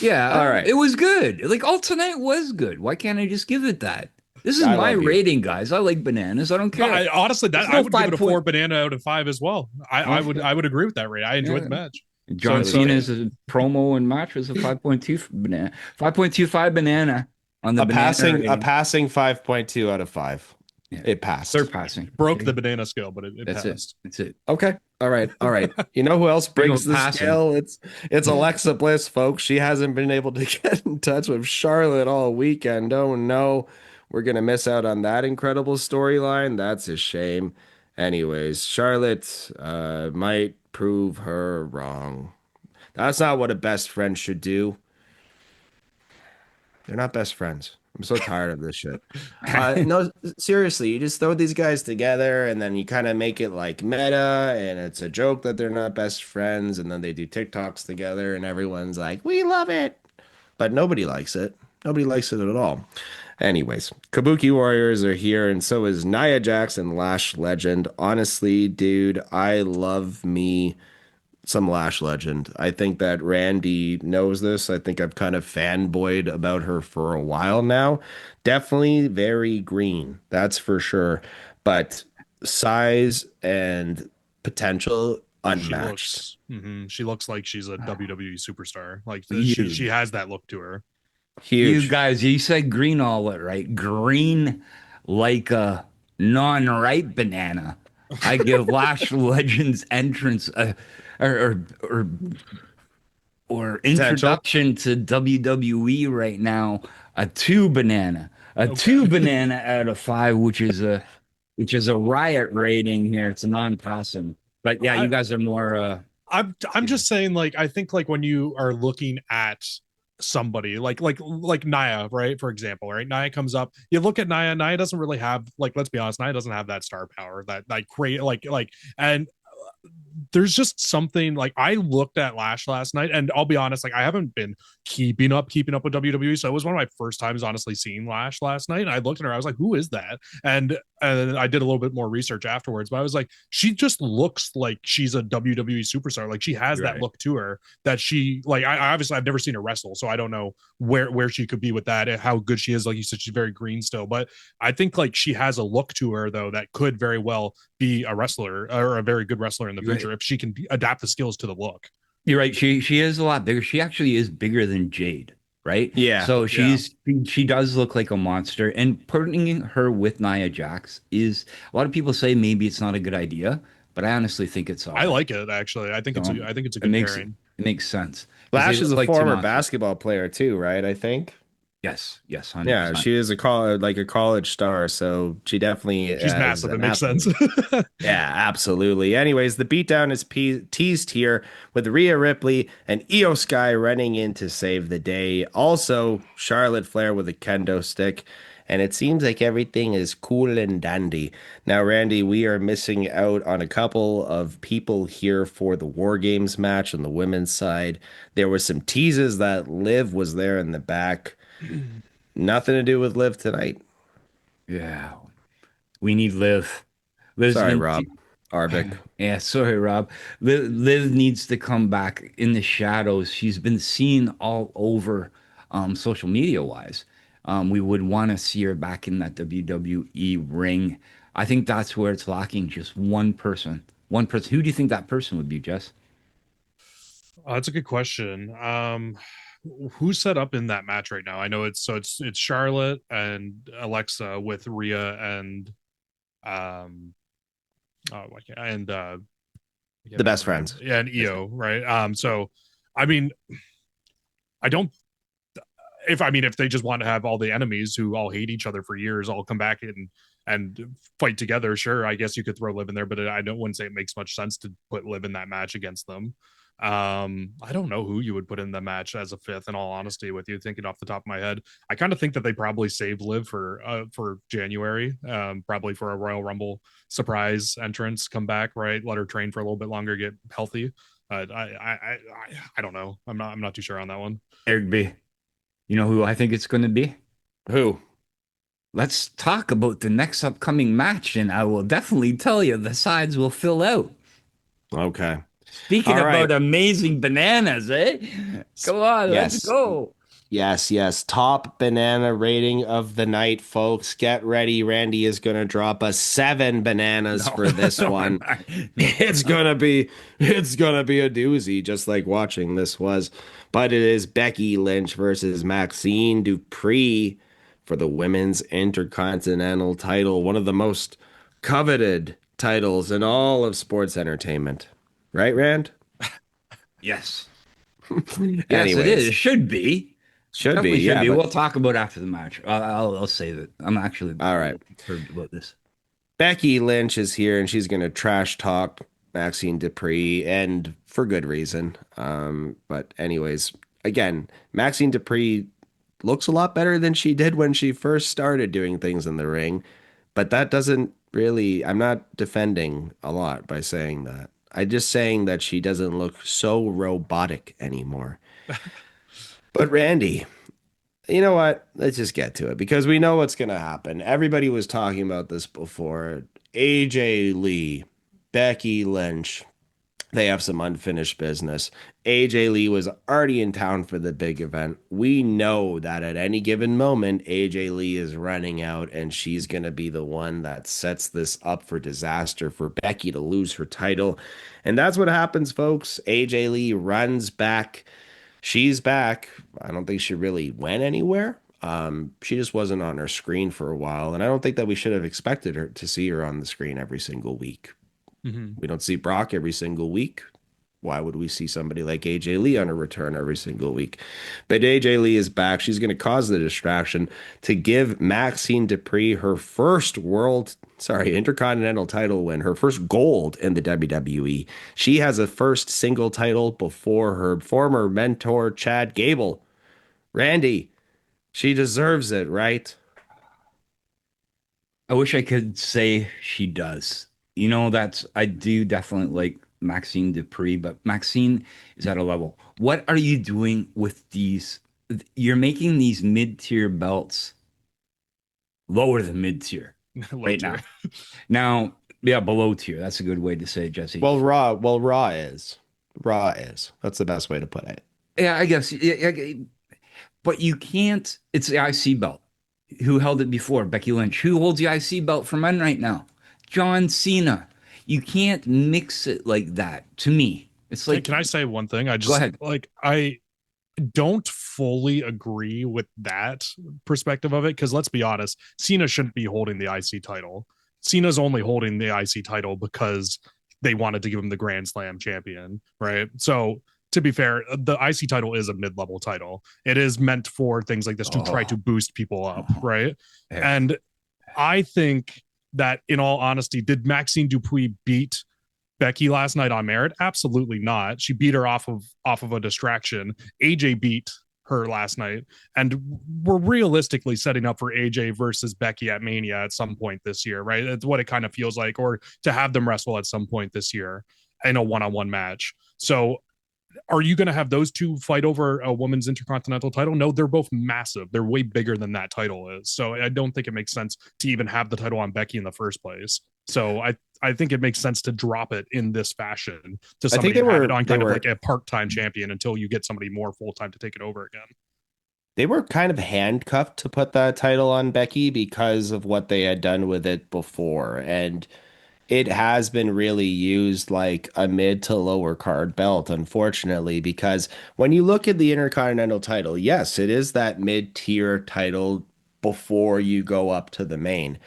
Yeah. All right. It was good. Like, all tonight was good. Why can't I just give it that? This is I my love you. rating, guys. I like bananas. I don't No, care. honestly, It's I no would give it a 5 4 banana out of 5 as well. I would agree with that rate. I enjoyed the match. John So- Cena's promo and match was a 5.2 banana. 5.25 banana on the A banana passing rating. 5.2 out of 5. Yeah. It passed. Third passing. Broke Okay. the banana scale, but it That's passed. it. That's it. Okay. All right. You know who else breaks Speaking the of passing. scale? It's Alexa Bliss, folks. She hasn't been able to get in touch with Charlotte all weekend. Oh no. We're gonna miss out on that incredible storyline. That's a shame. Anyways, Charlotte might prove her wrong. That's not what a best friend should do. They're not best friends. I'm so tired of this shit. No, seriously, you just throw these guys together and then you kind of make it like meta and it's a joke that they're not best friends and then they do TikToks together and everyone's like, we love it. But nobody likes it. Nobody likes it at all. Anyways, Kabuki Warriors are here and so is Nia Jax and Lash Legend. Honestly, dude, I love me some Lash Legend. I think that Randy knows this. I think I've kind of fanboyed about her for a while now. Definitely very green, that's for sure. But size and potential unmatched. She looks like she's a WWE superstar. Like Huge. she has that look to her. Huge. You guys, you said green all it, right? Green like a non-ripe banana. I give Lash Legends entrance or introduction to WWE right now a 2 banana. A 2 banana out of 5, which is a riot rating here. It's a non-passing. But yeah, you guys are more I'm just saying, like, I think like when you are looking at somebody like Nia, right? For example, right? Nia comes up, you look at Nia. Nia doesn't really have, like, let's be honest, Nia doesn't have that star power that create and there's just something like I looked at Lash last night, and I'll be honest, like I haven't been keeping up with WWE, so it was one of my first times honestly seeing Lash last night. And I looked at her, I was like, who is that? And I did a little bit more research afterwards, but I was like, she just looks like she's a WWE superstar. Like she has that look to her that she, like, I obviously I've never seen her wrestle, so I don't know where she could be with that and how good she is. Like you said, she's very green still, but I think like she has a look to her though that could very well be a wrestler or a very good wrestler in the future if she can adapt the skills to the look. You're right. She is a lot bigger. She actually is bigger than Jade, right? Yeah. So she does look like a monster. And putting her with Nia Jax is, a lot of people say maybe it's not a good idea, but I honestly think it's all right. I like it actually. I think it's a good pairing. It makes sense. Lash is a Like former Timon. basketball player too, right? I think. Yes, 100%. Yeah, she is a college star, so she definitely She's is massive. It an makes athlete. sense. Yeah, absolutely. Anyways, the beatdown is teased here with Rhea Ripley and Io Sky running in to save the day. Also, Charlotte Flair with a kendo stick. And it seems like everything is cool and dandy. Now, Randy, we are missing out on a couple of people here for the War Games match on the women's side. There were some teases that Liv was there in the back. Nothing to do with Liv tonight. Yeah. We need Liv. Sorry, Rob. Arbic. Yeah, sorry, Rob. Liv needs to come back in the shadows. She's been seen all over social media wise. We would want to see her back in that WWE ring. I think that's where it's lacking. Just one person. One person. Who do you think that person would be, Jess? That's a good question. Who's set up in that match right now? I know it's Charlotte and Alexa with Rhea and the best friends. Yeah, and Io, right? So I mean, I don't if they just want to have all the enemies who all hate each other for years all come back and fight together, sure, I guess you could throw Liv in there, but wouldn't say it makes much sense to put Liv in that match against them. I don't know who you would put in the match as a fifth, in all honesty with you, thinking off the top of my head. I kind of think that they probably save Liv for January, probably for a Royal Rumble surprise entrance, come back, right? Let her train for a little bit longer, get healthy. I don't know. I'm not too sure on that one. Eric B. You know who I think it's going to be? Who? let's talk about the next upcoming match, and I will definitely tell you the sides will fill out. Okay. Speaking All right. about amazing bananas, eh? Come on, let's Yes. go. Yes. Top banana rating of the night, folks. Get ready. Randy is going to drop us 7 bananas for this one. It's going to be a doozy, just like watching this was. But it is Becky Lynch versus Maxine Dupri for the women's intercontinental title, one of the most coveted titles in all of sports entertainment. Right, Rand? Yes. Yes, Anyways, it is. It should be. should Definitely be. should Yeah, be. but We'll talk about it after the match. I'll save it. I'm actually all right. heard about this. Becky Lynch is here and she's going to trash talk Maxine Dupri, and for good reason. But anyways, again, Maxine Dupri looks a lot better than she did when she first started doing things in the ring. But that doesn't really, I'm not defending a lot by saying that. I'm just saying that she doesn't look so robotic anymore. But Randy, you know what? Let's just get to it because we know what's going to happen. Everybody was talking about this before. AJ Lee, Becky Lynch, they have some unfinished business. AJ Lee was already in town for the big event. We know that at any given moment, AJ Lee is running out and she's going to be the one that sets this up for disaster for Becky to lose her title. And that's what happens, folks. AJ Lee runs back. She's back. I don't think she really went anywhere. She just wasn't on her screen for a while, and I don't think that we should have expected her to see her on the screen every single week. We don't see Brock every single week. Why would we see somebody like AJ Lee on a return every single week? But AJ Lee is back. She's going to cause the distraction to give Maxine Dupri her first Intercontinental title win, her first gold in the WWE. She has a first single title before her former mentor, Chad Gable. Randy, she deserves it, right? I wish I could say she does. I do definitely like Maxine Dupri, but Maxine is at a level. What are you doing with these? You're making these mid-tier belts lower than mid-tier right now. Now, yeah, below tier. That's a good way to say it, Jesse. Raw is. Raw is. That's the best way to put it. Yeah, I guess. But you can't. It's the IC belt. Who held it before? Becky Lynch. Who holds the IC belt for men right now? John Cena. You can't mix it like that. To me, it's like. Can I say one thing? Go ahead. I don't fully agree with that perspective of it because let's be honest, Cena shouldn't be holding the IC title. Cena's only holding the IC title because they wanted to give him the Grand Slam champion, right? So to be fair, the IC title is a mid-level title. It is meant for things like this to try to boost people up, right? And I think that in all honesty, did Maxine Dupri beat Becky last night on merit? Absolutely not. She beat her off of a distraction. AJ beat her last night, and we're realistically setting up for AJ versus Becky at Mania at some point this year, right? It's what it kind of feels like, or to have them wrestle at some point this year in a one-on-one match. So are you going to have those two fight over a women's intercontinental title? No, they're both massive. They're way bigger than that title is. So I don't think it makes sense to even have the title on Becky in the first place. So I think it makes sense to drop it in this fashion to somebody who had it on kind of like a part-time champion until you get somebody more full-time to take it over again. They were kind of handcuffed to put that title on Becky because of what they had done with it before. And it has been really used like a mid to lower card belt, unfortunately, because when you look at the Intercontinental title, yes, it is that mid-tier title before you go up to the main.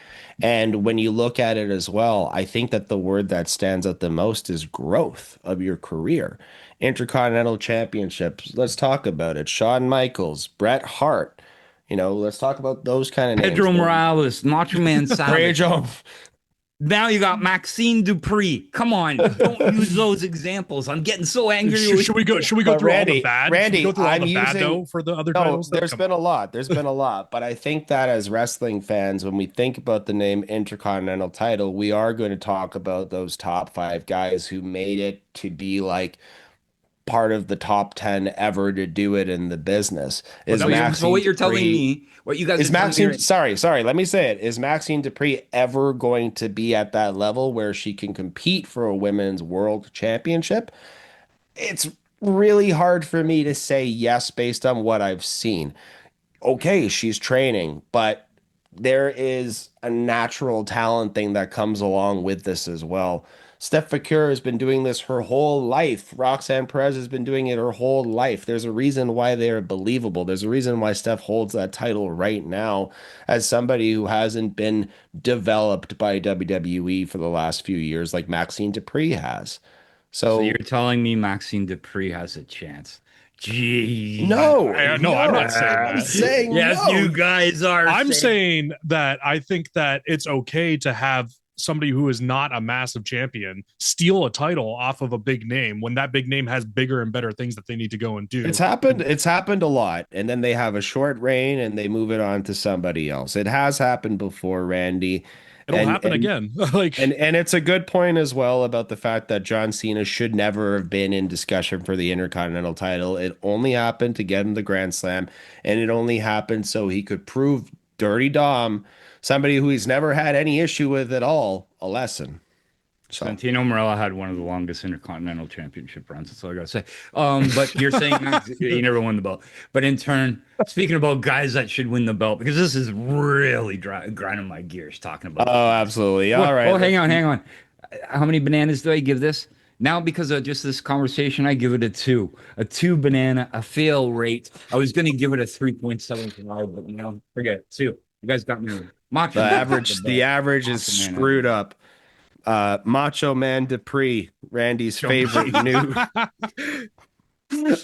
And when you look at it as well, I think that the word that stands out the most is growth of your career. Intercontinental championships, let's talk about it. Shawn Michaels, Bret Hart, let's talk about those kind of names. Pedro Morales, Macho Man Savage. Pedro. Now you got Maxine Dupri. Come on, don't use those examples. I'm getting so angry. Should we go through Randy, all the bad? Randy, go through all I'm the bad using, though for the other no, titles? There's been a lot. There's been a lot. But I think that as wrestling fans, when we think about the name Intercontinental title, we are going to talk about those top 5 guys who made it to be like part of the top 10 ever to do it in the business. Is So Maxine what you're telling Dupree- me, what you guys is are telling me Maxine, sorry, let me say it. Is Maxine Dupri ever going to be at that level where she can compete for a women's world championship? It's really hard for me to say yes based on what I've seen. Okay, she's training, but there is a natural talent thing that comes along with this as well. Steph Vaquer has been doing this her whole life. Roxanne Perez has been doing it her whole life. There's a reason why they're believable. There's a reason why Steph holds that title right now as somebody who hasn't been developed by WWE for the last few years like Maxine Dupri has. So you're So telling me Maxine Dupri has a chance? Gee. no, No, I'm not saying I'm that. saying Yes, no. you guys are. I'm saying that I think that it's okay to have somebody who is not a massive champion steal a title off of a big name when that big name has bigger and better things that they need to go and do. It's happened. It's happened a lot, and then they have a short reign and they move it on to somebody else. It has happened before, Randy. It'll and, happen and, again. Like, and it's a good point as well about the fact that John Cena should never have been in discussion for the Intercontinental title. It only happened to get him the Grand Slam, and it only happened so he could prove Dirty Dom, somebody who he's never had any issue with at all, a lesson. So Santino Marella had one of the longest Intercontinental Championship runs. That's all I gotta say. But you're saying he never won the belt. But in turn, speaking about guys that should win the belt, because this is really grinding my gears talking about. oh, absolutely. All right. Oh, hang on. How many bananas do I give this? Now, because of just this conversation, I give it a 2. A 2 banana, a fail rate. I was going to give it a 3.75, but forget it. 2. You guys got me. Macho The average is Macho Man. screwed up. Macho Man Dupree, Randy's favorite new.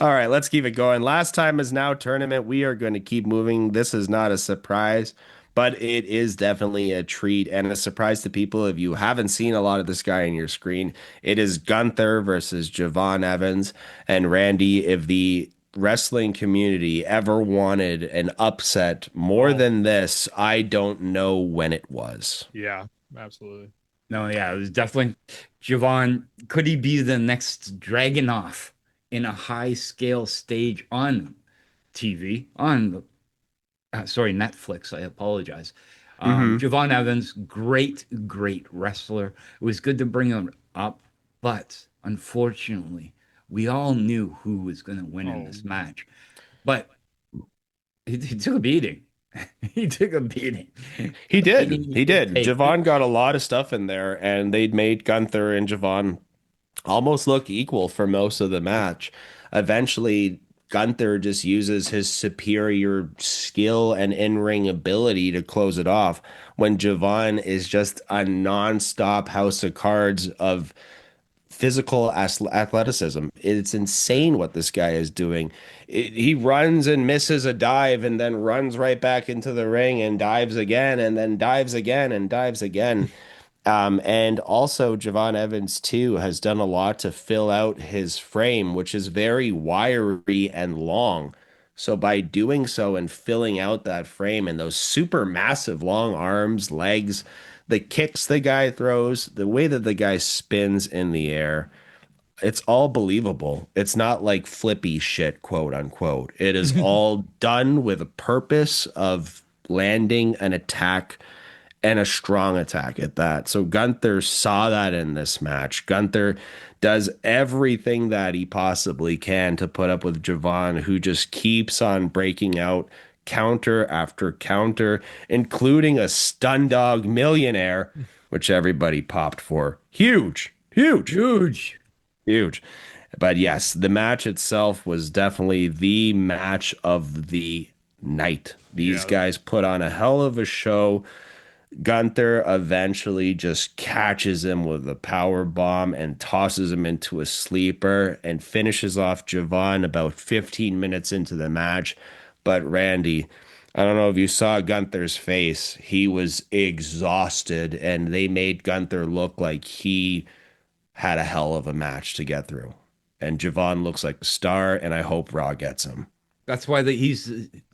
All right, let's keep it going. Last time is now tournament. We are going to keep moving. This is not a surprise, but it is definitely a treat and a surprise to people. If you haven't seen a lot of this guy on your screen, it is Gunther versus Javon Evans. And Randy, if the wrestling community ever wanted an upset more than this, I don't know when it was. yeah, absolutely. No, yeah, it was definitely Javon. Could he be the next Dragunov in a high scale stage on TV? On Netflix. I apologize. Javon Evans, great wrestler. It was good to bring him up, but unfortunately, we all knew who was going to win in this match. But he took a beating. He took a beating. He did. Hey, Javon got a lot of stuff in there, and they'd made Gunther and Javon almost look equal for most of the match. Eventually, Gunther just uses his superior skill and in-ring ability to close it off when Javon is just a non-stop house of cards of physical athleticism. It's insane what this guy is doing. He runs and misses a dive and then runs right back into the ring and dives again and then dives again and dives again. And also Javon Evans too has done a lot to fill out his frame, which is very wiry and long. So by doing so and filling out that frame and those super massive long arms, legs, the kicks the guy throws, the way that the guy spins in the air, it's all believable. It's not like flippy shit, quote unquote. It is all done with a purpose of landing an attack and a strong attack at that. So Gunther saw that in this match. Gunther does everything that he possibly can to put up with Javon, who just keeps on breaking out counter after counter, including a stun dog millionaire, which everybody popped for. Huge. But yes, the match itself was definitely the match of the night. These guys put on a hell of a show. Gunther eventually just catches him with a power bomb and tosses him into a sleeper and finishes off Javon about 15 minutes into the match. But Randy, I don't know if you saw Gunther's face. He was exhausted, and they made Gunther look like he had a hell of a match to get through. And Javon looks like a star, and I hope Raw gets him. That's why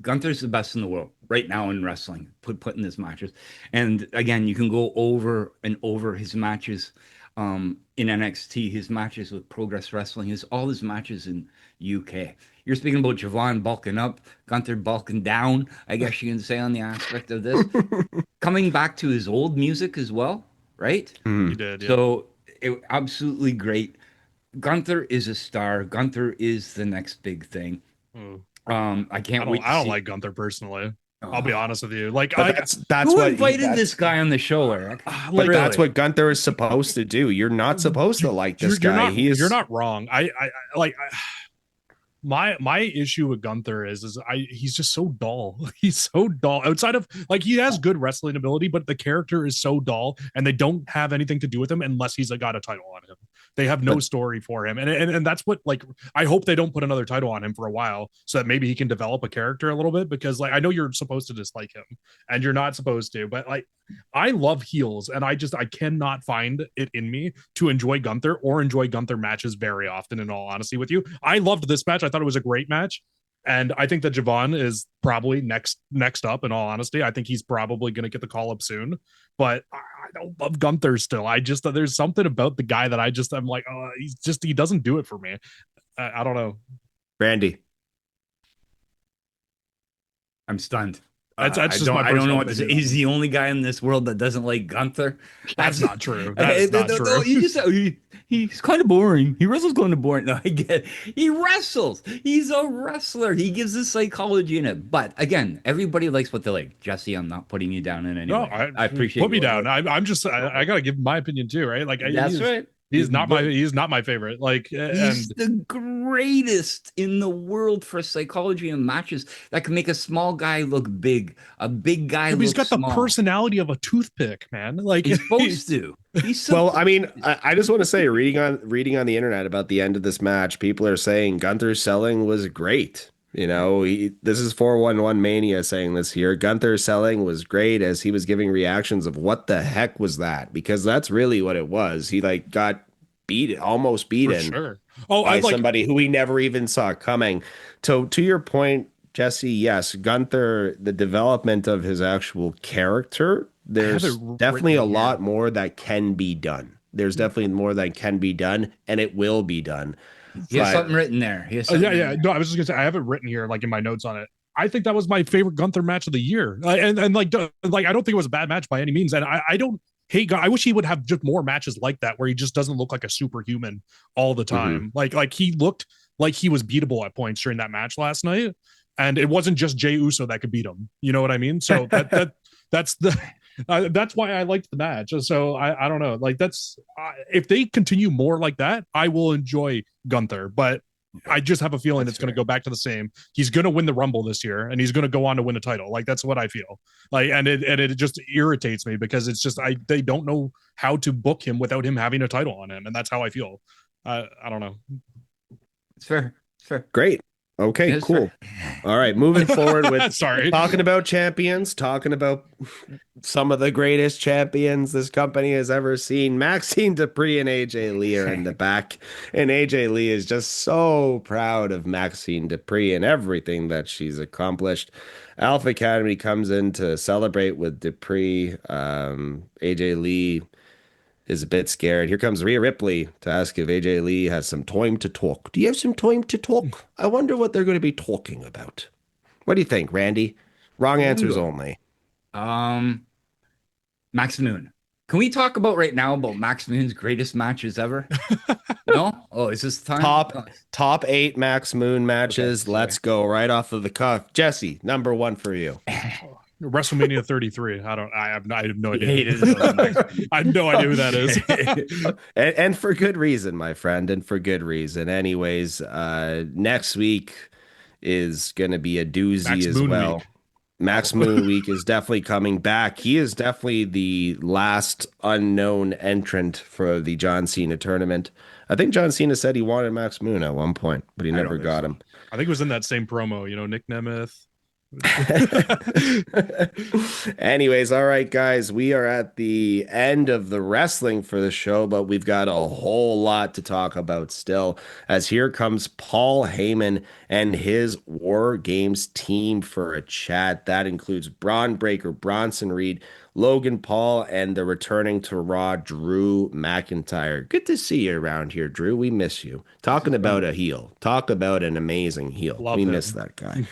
Gunther's the best in the world right now in wrestling, putting his matches. And again, you can go over and over his matches in NXT, his matches with Progress Wrestling, all his matches in UK. You're speaking about Javon bulking up, Gunther bulking down, I guess you can say on the aspect of this. Coming back to his old music as well, right? He did, yeah. So absolutely great. Gunther is a star. Gunther is the next big thing. I can't wait. I don't like Gunther personally. I'll be honest with you. Like, that's who what invited this guy on the show, Eric? But that's what Gunther is supposed to do. You're not supposed to like this guy. You're not wrong. My issue with Gunther is he's just so dull. He's so dull. Outside of like he has good wrestling ability, but the character is so dull, and they don't have anything to do with him unless he's got a title on him. They have no story for him, and that's what like I hope they don't put another title on him for a while, so that maybe he can develop a character a little bit. Because like I know you're supposed to dislike him, and you're not supposed to, but like I love heels, and I cannot find it in me to enjoy Gunther or enjoy Gunther matches very often. In all honesty with you, I loved this match. I thought it was a great match. And I think that Javon is probably next up. In all honesty, I think he's probably going to get the call up soon. But I don't love Gunther still. There's something about the guy that I'm like, oh, he doesn't do it for me. I don't know. Randy, I'm stunned. That's I just don't know what to opinion. say. He's the only guy in this world that doesn't like Gunther. That's not true. That's not true. You just he's kind of boring. He wrestles kind of boring. No, I get it. He wrestles. He's a wrestler. He gives the psychology in it. But again, everybody likes what they like. Jesse, I'm not putting you down in any way. No, I appreciate. Put me down. I'm just. I gotta give my opinion too, right? Like that's right. He's not my favorite. Like he's the greatest in the world for psychology and matches that can make a small guy look big, a big guy. He's got small. The personality of a toothpick, man. Like he's supposed to. Well, I mean, I just want to say, reading on the internet about the end of this match, people are saying Gunther's selling was great. You know, this is 411 Mania saying this here. Gunther's selling was great as he was giving reactions of what the heck was that? Because that's really what it was. He like got almost beaten by somebody who we never even saw coming. So to your point, Jesse, yes, Gunther, the development of his actual character, there's definitely a lot more that can be done. There's definitely more that can be done, and it will be done. He has something written there. Yeah. No, I was just gonna say I have it written here, like in my notes on it. I think that was my favorite Gunther match of the year, and I don't think it was a bad match by any means. And I don't hate God. I wish he would have just more matches like that where he just doesn't look like a superhuman all the time. Like he looked like he was beatable at points during that match last night, and it wasn't just Jey Uso that could beat him. You know what I mean? So that's why I liked the match. So I don't know. Like if they continue more like that, I will enjoy Gunther. But I just have a feeling it's going to go back to the same. He's going to win the Rumble this year, and he's going to go on to win a title. Like that's what I feel. Like, and it just irritates me because it's just they don't know how to book him without him having a title on him, and that's how I feel. I don't know. It's fair. Great. Okay, cool. All right, moving forward with talking about champions, talking about some of the greatest champions this company has ever seen. Maxine Dupri and AJ Lee are in the back, and AJ Lee is just so proud of Maxine Dupri and everything that she's accomplished. Alpha Academy comes in to celebrate with Dupri. AJ Lee is a bit scared. Here comes Rhea Ripley to ask if AJ Lee has some time to talk. Do you have some time to talk? I wonder what they're going to be talking about. What do you think, Randy? Wrong answers only. Max Moon. Can we talk about right now about Max Moon's greatest matches ever? No? Oh, is this time? Top 8 Max Moon matches. Okay, let's go right off of the cuff. Jesse, number 1 for you. WrestleMania 33. I have no idea. I have no idea who that is. and for good reason, my friend, and for good reason. Anyways, next week is going to be a doozy Max as Moon well. Week. Max Moon Week is definitely coming back. He is definitely the last unknown entrant for the John Cena tournament. I think John Cena said he wanted Max Moon at one point, but he never got him. I think it was in that same promo, Nick Nemeth. Anyways, all right, guys, we are at the end of the wrestling for the show, but we've got a whole lot to talk about still. As here comes Paul Heyman and his War Games team for a chat. That includes Braun Breaker, Bronson Reed, Logan Paul, and the returning to Raw, Drew McIntyre. Good to see you around here, Drew. We miss you. Talking about a heel. Talk about an amazing heel. Love We him. miss that guy.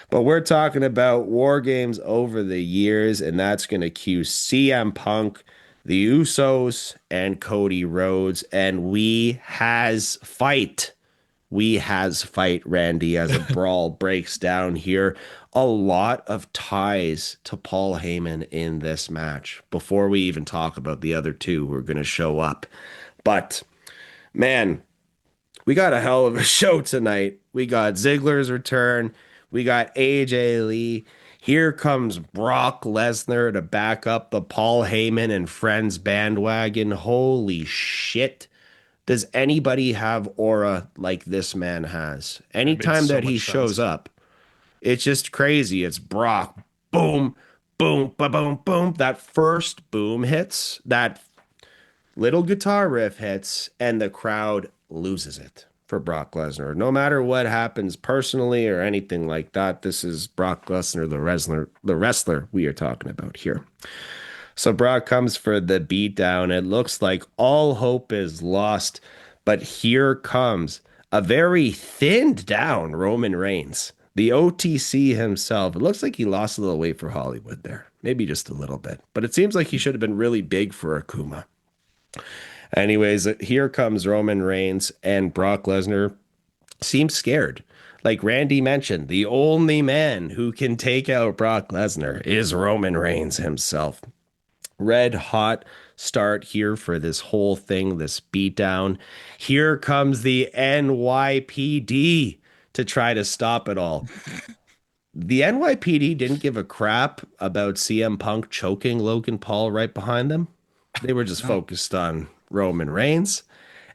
But we're talking about War Games over the years, and that's going to cue CM Punk, the Usos, and Cody Rhodes. And we has fight. We has fight, Randy, as a brawl breaks down here. A lot of ties to Paul Heyman in this match before we even talk about the other two who are going to show up. But, man, we got a hell of a show tonight. We got Ziggler's return. We got AJ Lee. Here comes Brock Lesnar to back up the Paul Heyman and Friends bandwagon. Holy shit. Does anybody have aura like this man has? Anytime so that he much shows sense. up, it's just crazy. It's Brock. Boom, boom, ba boom, boom. That first boom hits, that little guitar riff hits, and the crowd loses it for Brock Lesnar. No matter what happens personally or anything like that, this is Brock Lesnar, the wrestler we are talking about here. So Brock comes for the beatdown. It looks like all hope is lost, but here comes a very thinned down Roman Reigns, the OTC himself. It looks like he lost a little weight for Hollywood there, maybe just a little bit, but it seems like he should have been really big for Akuma. Anyways, here comes Roman Reigns, and Brock Lesnar seems scared. Like Randy mentioned, the only man who can take out Brock Lesnar is Roman Reigns himself. Red hot start here for this whole thing, this beatdown. Here comes the NYPD to try to stop it all. The NYPD didn't give a crap about CM Punk choking Logan Paul right behind them. They were just focused on Roman Reigns.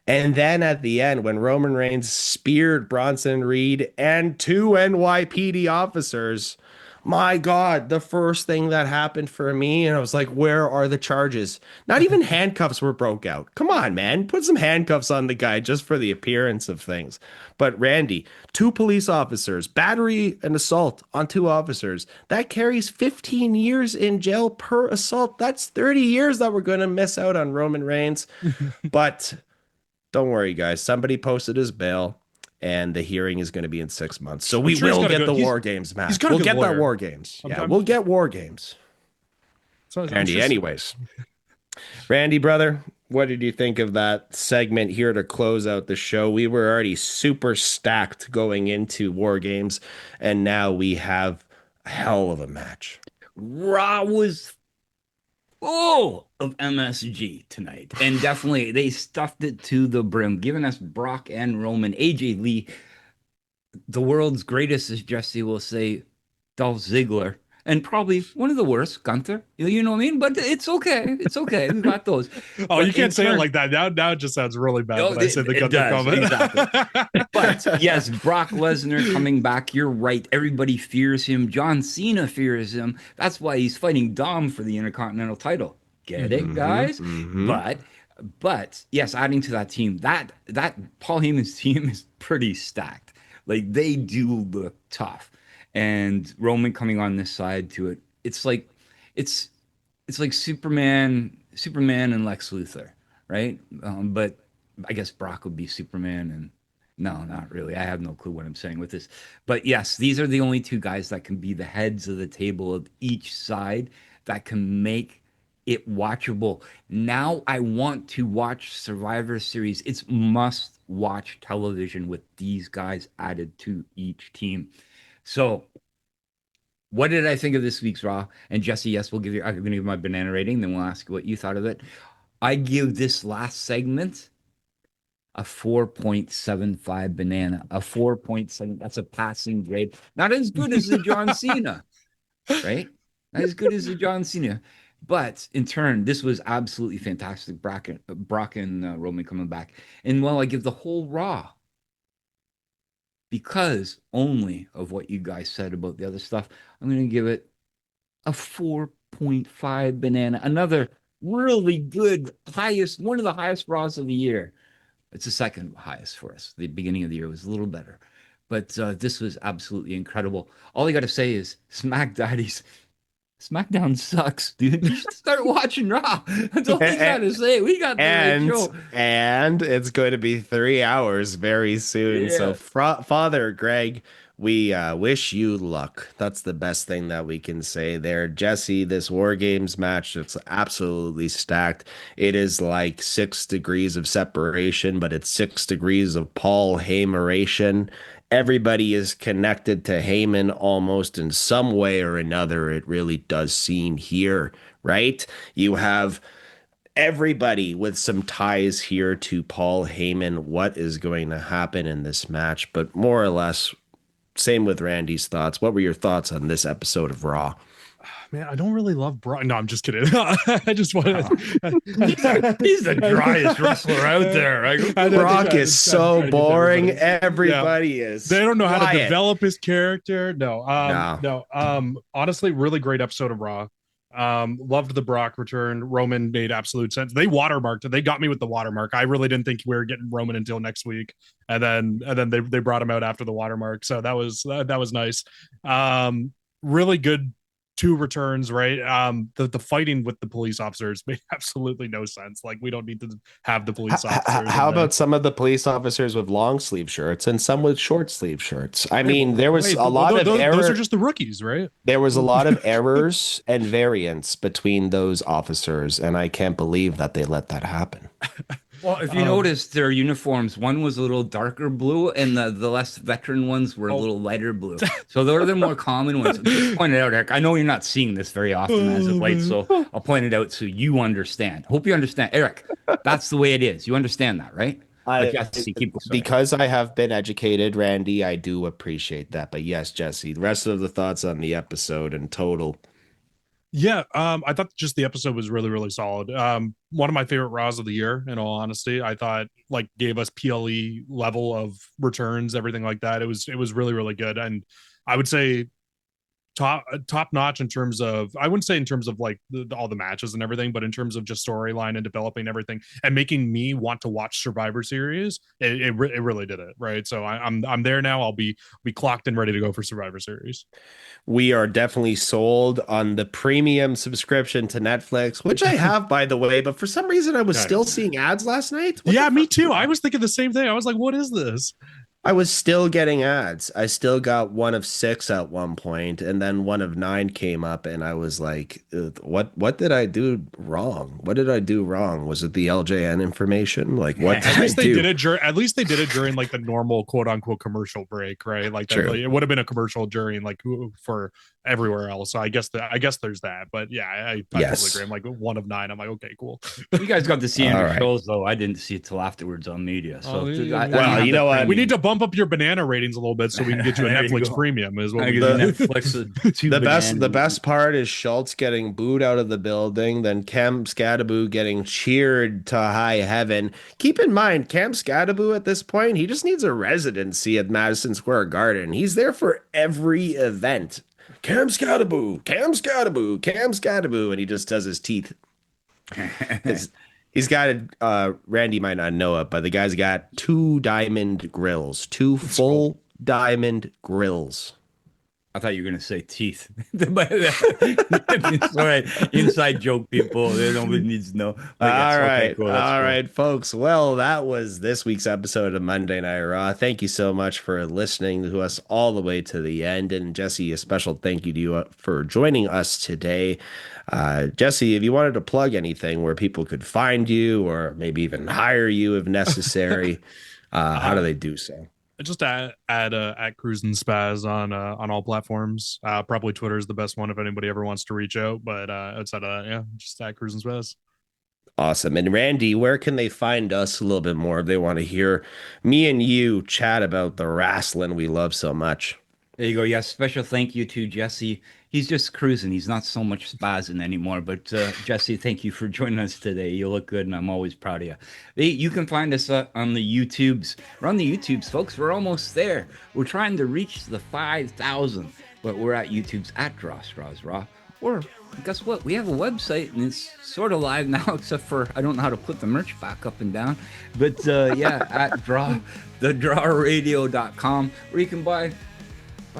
And then at the end, when Roman Reigns speared Bronson Reed and two NYPD officers, my God, the first thing that happened for me, and I was like, where are the charges? Not even handcuffs were broke out. Come on, man. Put some handcuffs on the guy just for the appearance of things. But Randy, two police officers, battery and assault on two officers, that carries 15 years in jail per assault. That's 30 years that we're going to miss out on Roman Reigns. But don't worry, guys. Somebody posted his bail, and the hearing is going to be in 6 months. So we will get the War Games match. We'll get that War Games. Yeah, we'll get War Games. Randy, anyways. Randy, brother, what did you think of that segment here to close out the show? We were already super stacked going into War Games, and now we have a hell of a match. Raw was full of MSG tonight. And definitely they stuffed it to the brim, giving us Brock and Roman. AJ Lee, the world's greatest, as Jesse will say, Dolph Ziggler. And probably one of the worst, Gunther. You know what I mean? But it's okay. It's okay. We got those. Oh, you can't say it like that. Now it just sounds really bad when I say the Gunther comment. Exactly. But yes, Brock Lesnar coming back. You're right. Everybody fears him. John Cena fears him. That's why he's fighting Dom for the Intercontinental title. Get it, guys? But yes, adding to that team, that Paul Heyman's team is pretty stacked. Like they do look tough. And Roman coming on this side to it, it's like Superman and Lex Luthor, right? But I guess Brock would be Superman, and no, not really. I have no clue what I'm saying with this. But yes, these are the only two guys that can be the heads of the table of each side that can make it watchable. Now I want to watch Survivor Series. It's must-watch television with these guys added to each team. So, what did I think of this week's Raw? And Jesse, yes, I'm going to give my banana rating, then we'll ask you what you thought of it. I give this last segment a 4.75 banana. A 4.7, that's a passing grade. Not as good as the John Cena, right? Not as good as the John Cena. But in turn, this was absolutely fantastic. Brock and Roman coming back. And well, I give the whole Raw because only of what you guys said about the other stuff, I'm going to give it a 4.5 banana. Another really good, one of the highest Raws of the year. It's the second highest for us. The beginning of the year was a little better, but this was absolutely incredible. All I got to say is, SmackDown sucks, dude. You should start watching Raw. That's all I got to say. We got the right show. And it's going to be 3 hours very soon. Yeah. So, Father Greg, we wish you luck. That's the best thing that we can say there. Jesse, this War Games match, it's absolutely stacked. It is like 6 degrees of separation, but it's 6 degrees of Paul Heymeration. Everybody is connected to Heyman almost in some way or another. It really does seem here, right? You have everybody with some ties here to Paul Heyman. What is going to happen in this match? But more or less, same with Randy's thoughts. What were your thoughts on this episode of Raw? Man, I don't really love Brock. No, I'm just kidding. I just want to. He's the driest wrestler out there. Brock is so boring. Everybody is. They don't know how to quiet. develop his character. No. Honestly, really great episode of Raw. Loved the Brock return. Roman made absolute sense. They watermarked it. They got me with the watermark. I really didn't think we were getting Roman until next week, and then they brought him out after the watermark. So that was nice. Really good. 2 returns, right? The fighting with the police officers made absolutely no sense. Like, we don't need to have the police officers. How about some of the police officers with long sleeve shirts and some with short sleeve shirts? I mean, there was a lot of errors. Those are just the rookies, right? There was a lot of errors and variance between those officers, and I can't believe that they let that happen. Well, if you notice, their uniforms, one was a little darker blue, and the less veteran ones were a little lighter blue. So those are the more common ones. Just point it out, Eric. I know you're not seeing this very often as of late, so I'll point it out so you understand. Hope you understand, Eric. That's the way it is. You understand that, right? Because I have been educated, Randy, I do appreciate that. But yes, Jesse, the rest of the thoughts on the episode in total. Yeah, I thought just the episode was really, really solid. One of my favorite Raws of the year, in all honesty. I thought, like, gave us PLE level of returns, everything like that. It was really, really good. And I would say top notch in terms of, I wouldn't say in terms of like all the matches and everything, but in terms of just storyline and developing everything and making me want to watch Survivor Series. It really did it, right? So I'm there now. I'll be clocked and ready to go for Survivor Series. We are definitely sold on the premium subscription to Netflix, which I have, by the way, but for some reason I was still seeing ads last night. Yeah, me too. I was thinking the same thing. I was like, what is this? I was still getting ads. I still got 1 of 6 at one point, and then 1 of 9 came up, and I was like, what did I do wrong? What did I do wrong? Was it the LJN information? Like, what did I do? At least they did it during like the normal quote unquote commercial break, right? Like, that really, it would have been a commercial during like for everywhere else. So I guess there's that. But yeah, I totally agree. I'm like 1 of 9. I'm like, okay, cool. You guys got to see it in the shows, though. I didn't see it till afterwards on media. So well, you know what? We need to bump up your banana ratings a little bit so we can get you a Netflix premium. Is what the best part is Schultz getting booed out of the building, then Cam Scadaboo getting cheered to high heaven. Keep in mind, Cam Scadaboo at this point, he just needs a residency at Madison Square Garden. He's there for every event. Cam Scadaboo, Cam Scadaboo, Cam Scadaboo, and he just does his teeth. He's got Randy might not know it, but the guy's got 2 diamond grills, 2 full diamond grills. I thought you were going to say teeth. Sorry, inside joke, people. Nobody needs to know. All right, cool. All right, folks. Well, that was this week's episode of Monday Night Raw. Thank you so much for listening to us all the way to the end. And Jesse, a special thank you to you for joining us today. Jesse, if you wanted to plug anything where people could find you or maybe even hire you if necessary, how do they do so? Just at Cruzinspaz on all platforms. Probably Twitter is the best one if anybody ever wants to reach out. But outside of that, yeah, just at Cruzinspaz. Awesome. And Randy, where can they find us a little bit more if they want to hear me and you chat about the wrestling we love so much? There you go. Yes, special thank you to Jesse He's just cruising. He's not so much spazzing anymore. But Jesse, thank you for joining us today. You look good, and I'm always proud of you. Hey, you can find us on the YouTubes. We're on the YouTubes, folks. We're almost there. We're trying to reach the 5,000, but we're at YouTube's at STRAWS RAW. Or guess what? We have a website, and it's sort of live now, except for I don't know how to put the merch back up and down. But yeah, at thedrawradio.com, where you can buy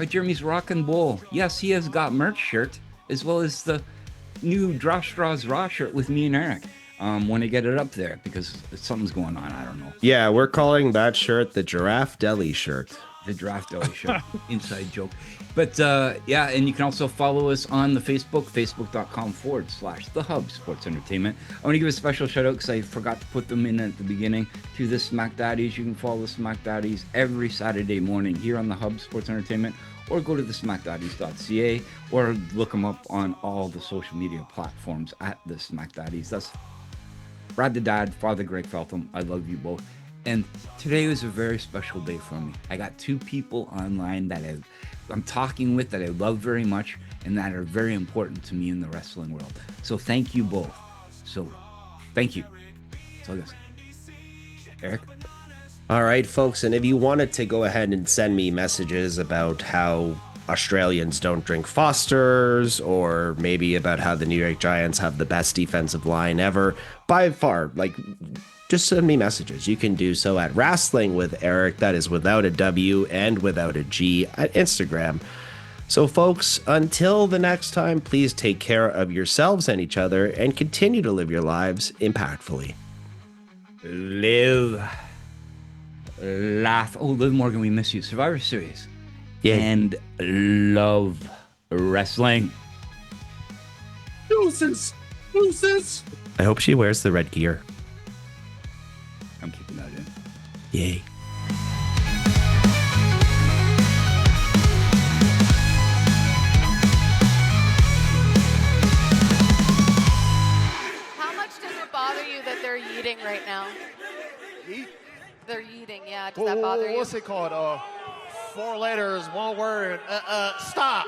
Jeremy's Rockin' Bowl. Yes, he has got merch shirt, as well as the new STRAWS RAW shirt with me and Eric. When I get it up there, because something's going on. I don't know. Yeah, we're calling that shirt the Giraffe Deli shirt. The Draft Deli shirt. Inside joke. But yeah, and you can also follow us on the facebook.com/The Hub Sports Entertainment. I want to give a special shout out because I forgot to put them in at the beginning to the Smack Daddies. You can follow the Smack Daddies every Saturday morning here on the Hub Sports Entertainment, or go to the smackdaddies.ca, or look them up on all the social media platforms at the Smack Daddies. That's Brad the Dad, Father Greg Feltham. I love you both. And today was a very special day for me. I got two people online that I'm talking with that I love very much and that are very important to me in the wrestling world. So thank you both. So thank you. So this, Eric. All right, folks. And if you wanted to go ahead and send me messages about how Australians don't drink Fosters, or maybe about how the New York Giants have the best defensive line ever, by far, like, just send me messages. You can do so at Wrestling with Eric, that is without a W and without a G, at Instagram. So folks, until the next time, please take care of yourselves and each other and continue to live your lives impactfully. Live, laugh. Oh, Liv Morgan, we miss you. Survivor Series. Yeah. And love wrestling. Deuces. I hope she wears the red gear. I'm keeping that in. Yay. How much does it bother you that they're yeeting right now? Yeet? They're yeeting, yeah. Does that bother you? What's it called? 4 letters, 1 word. Stop.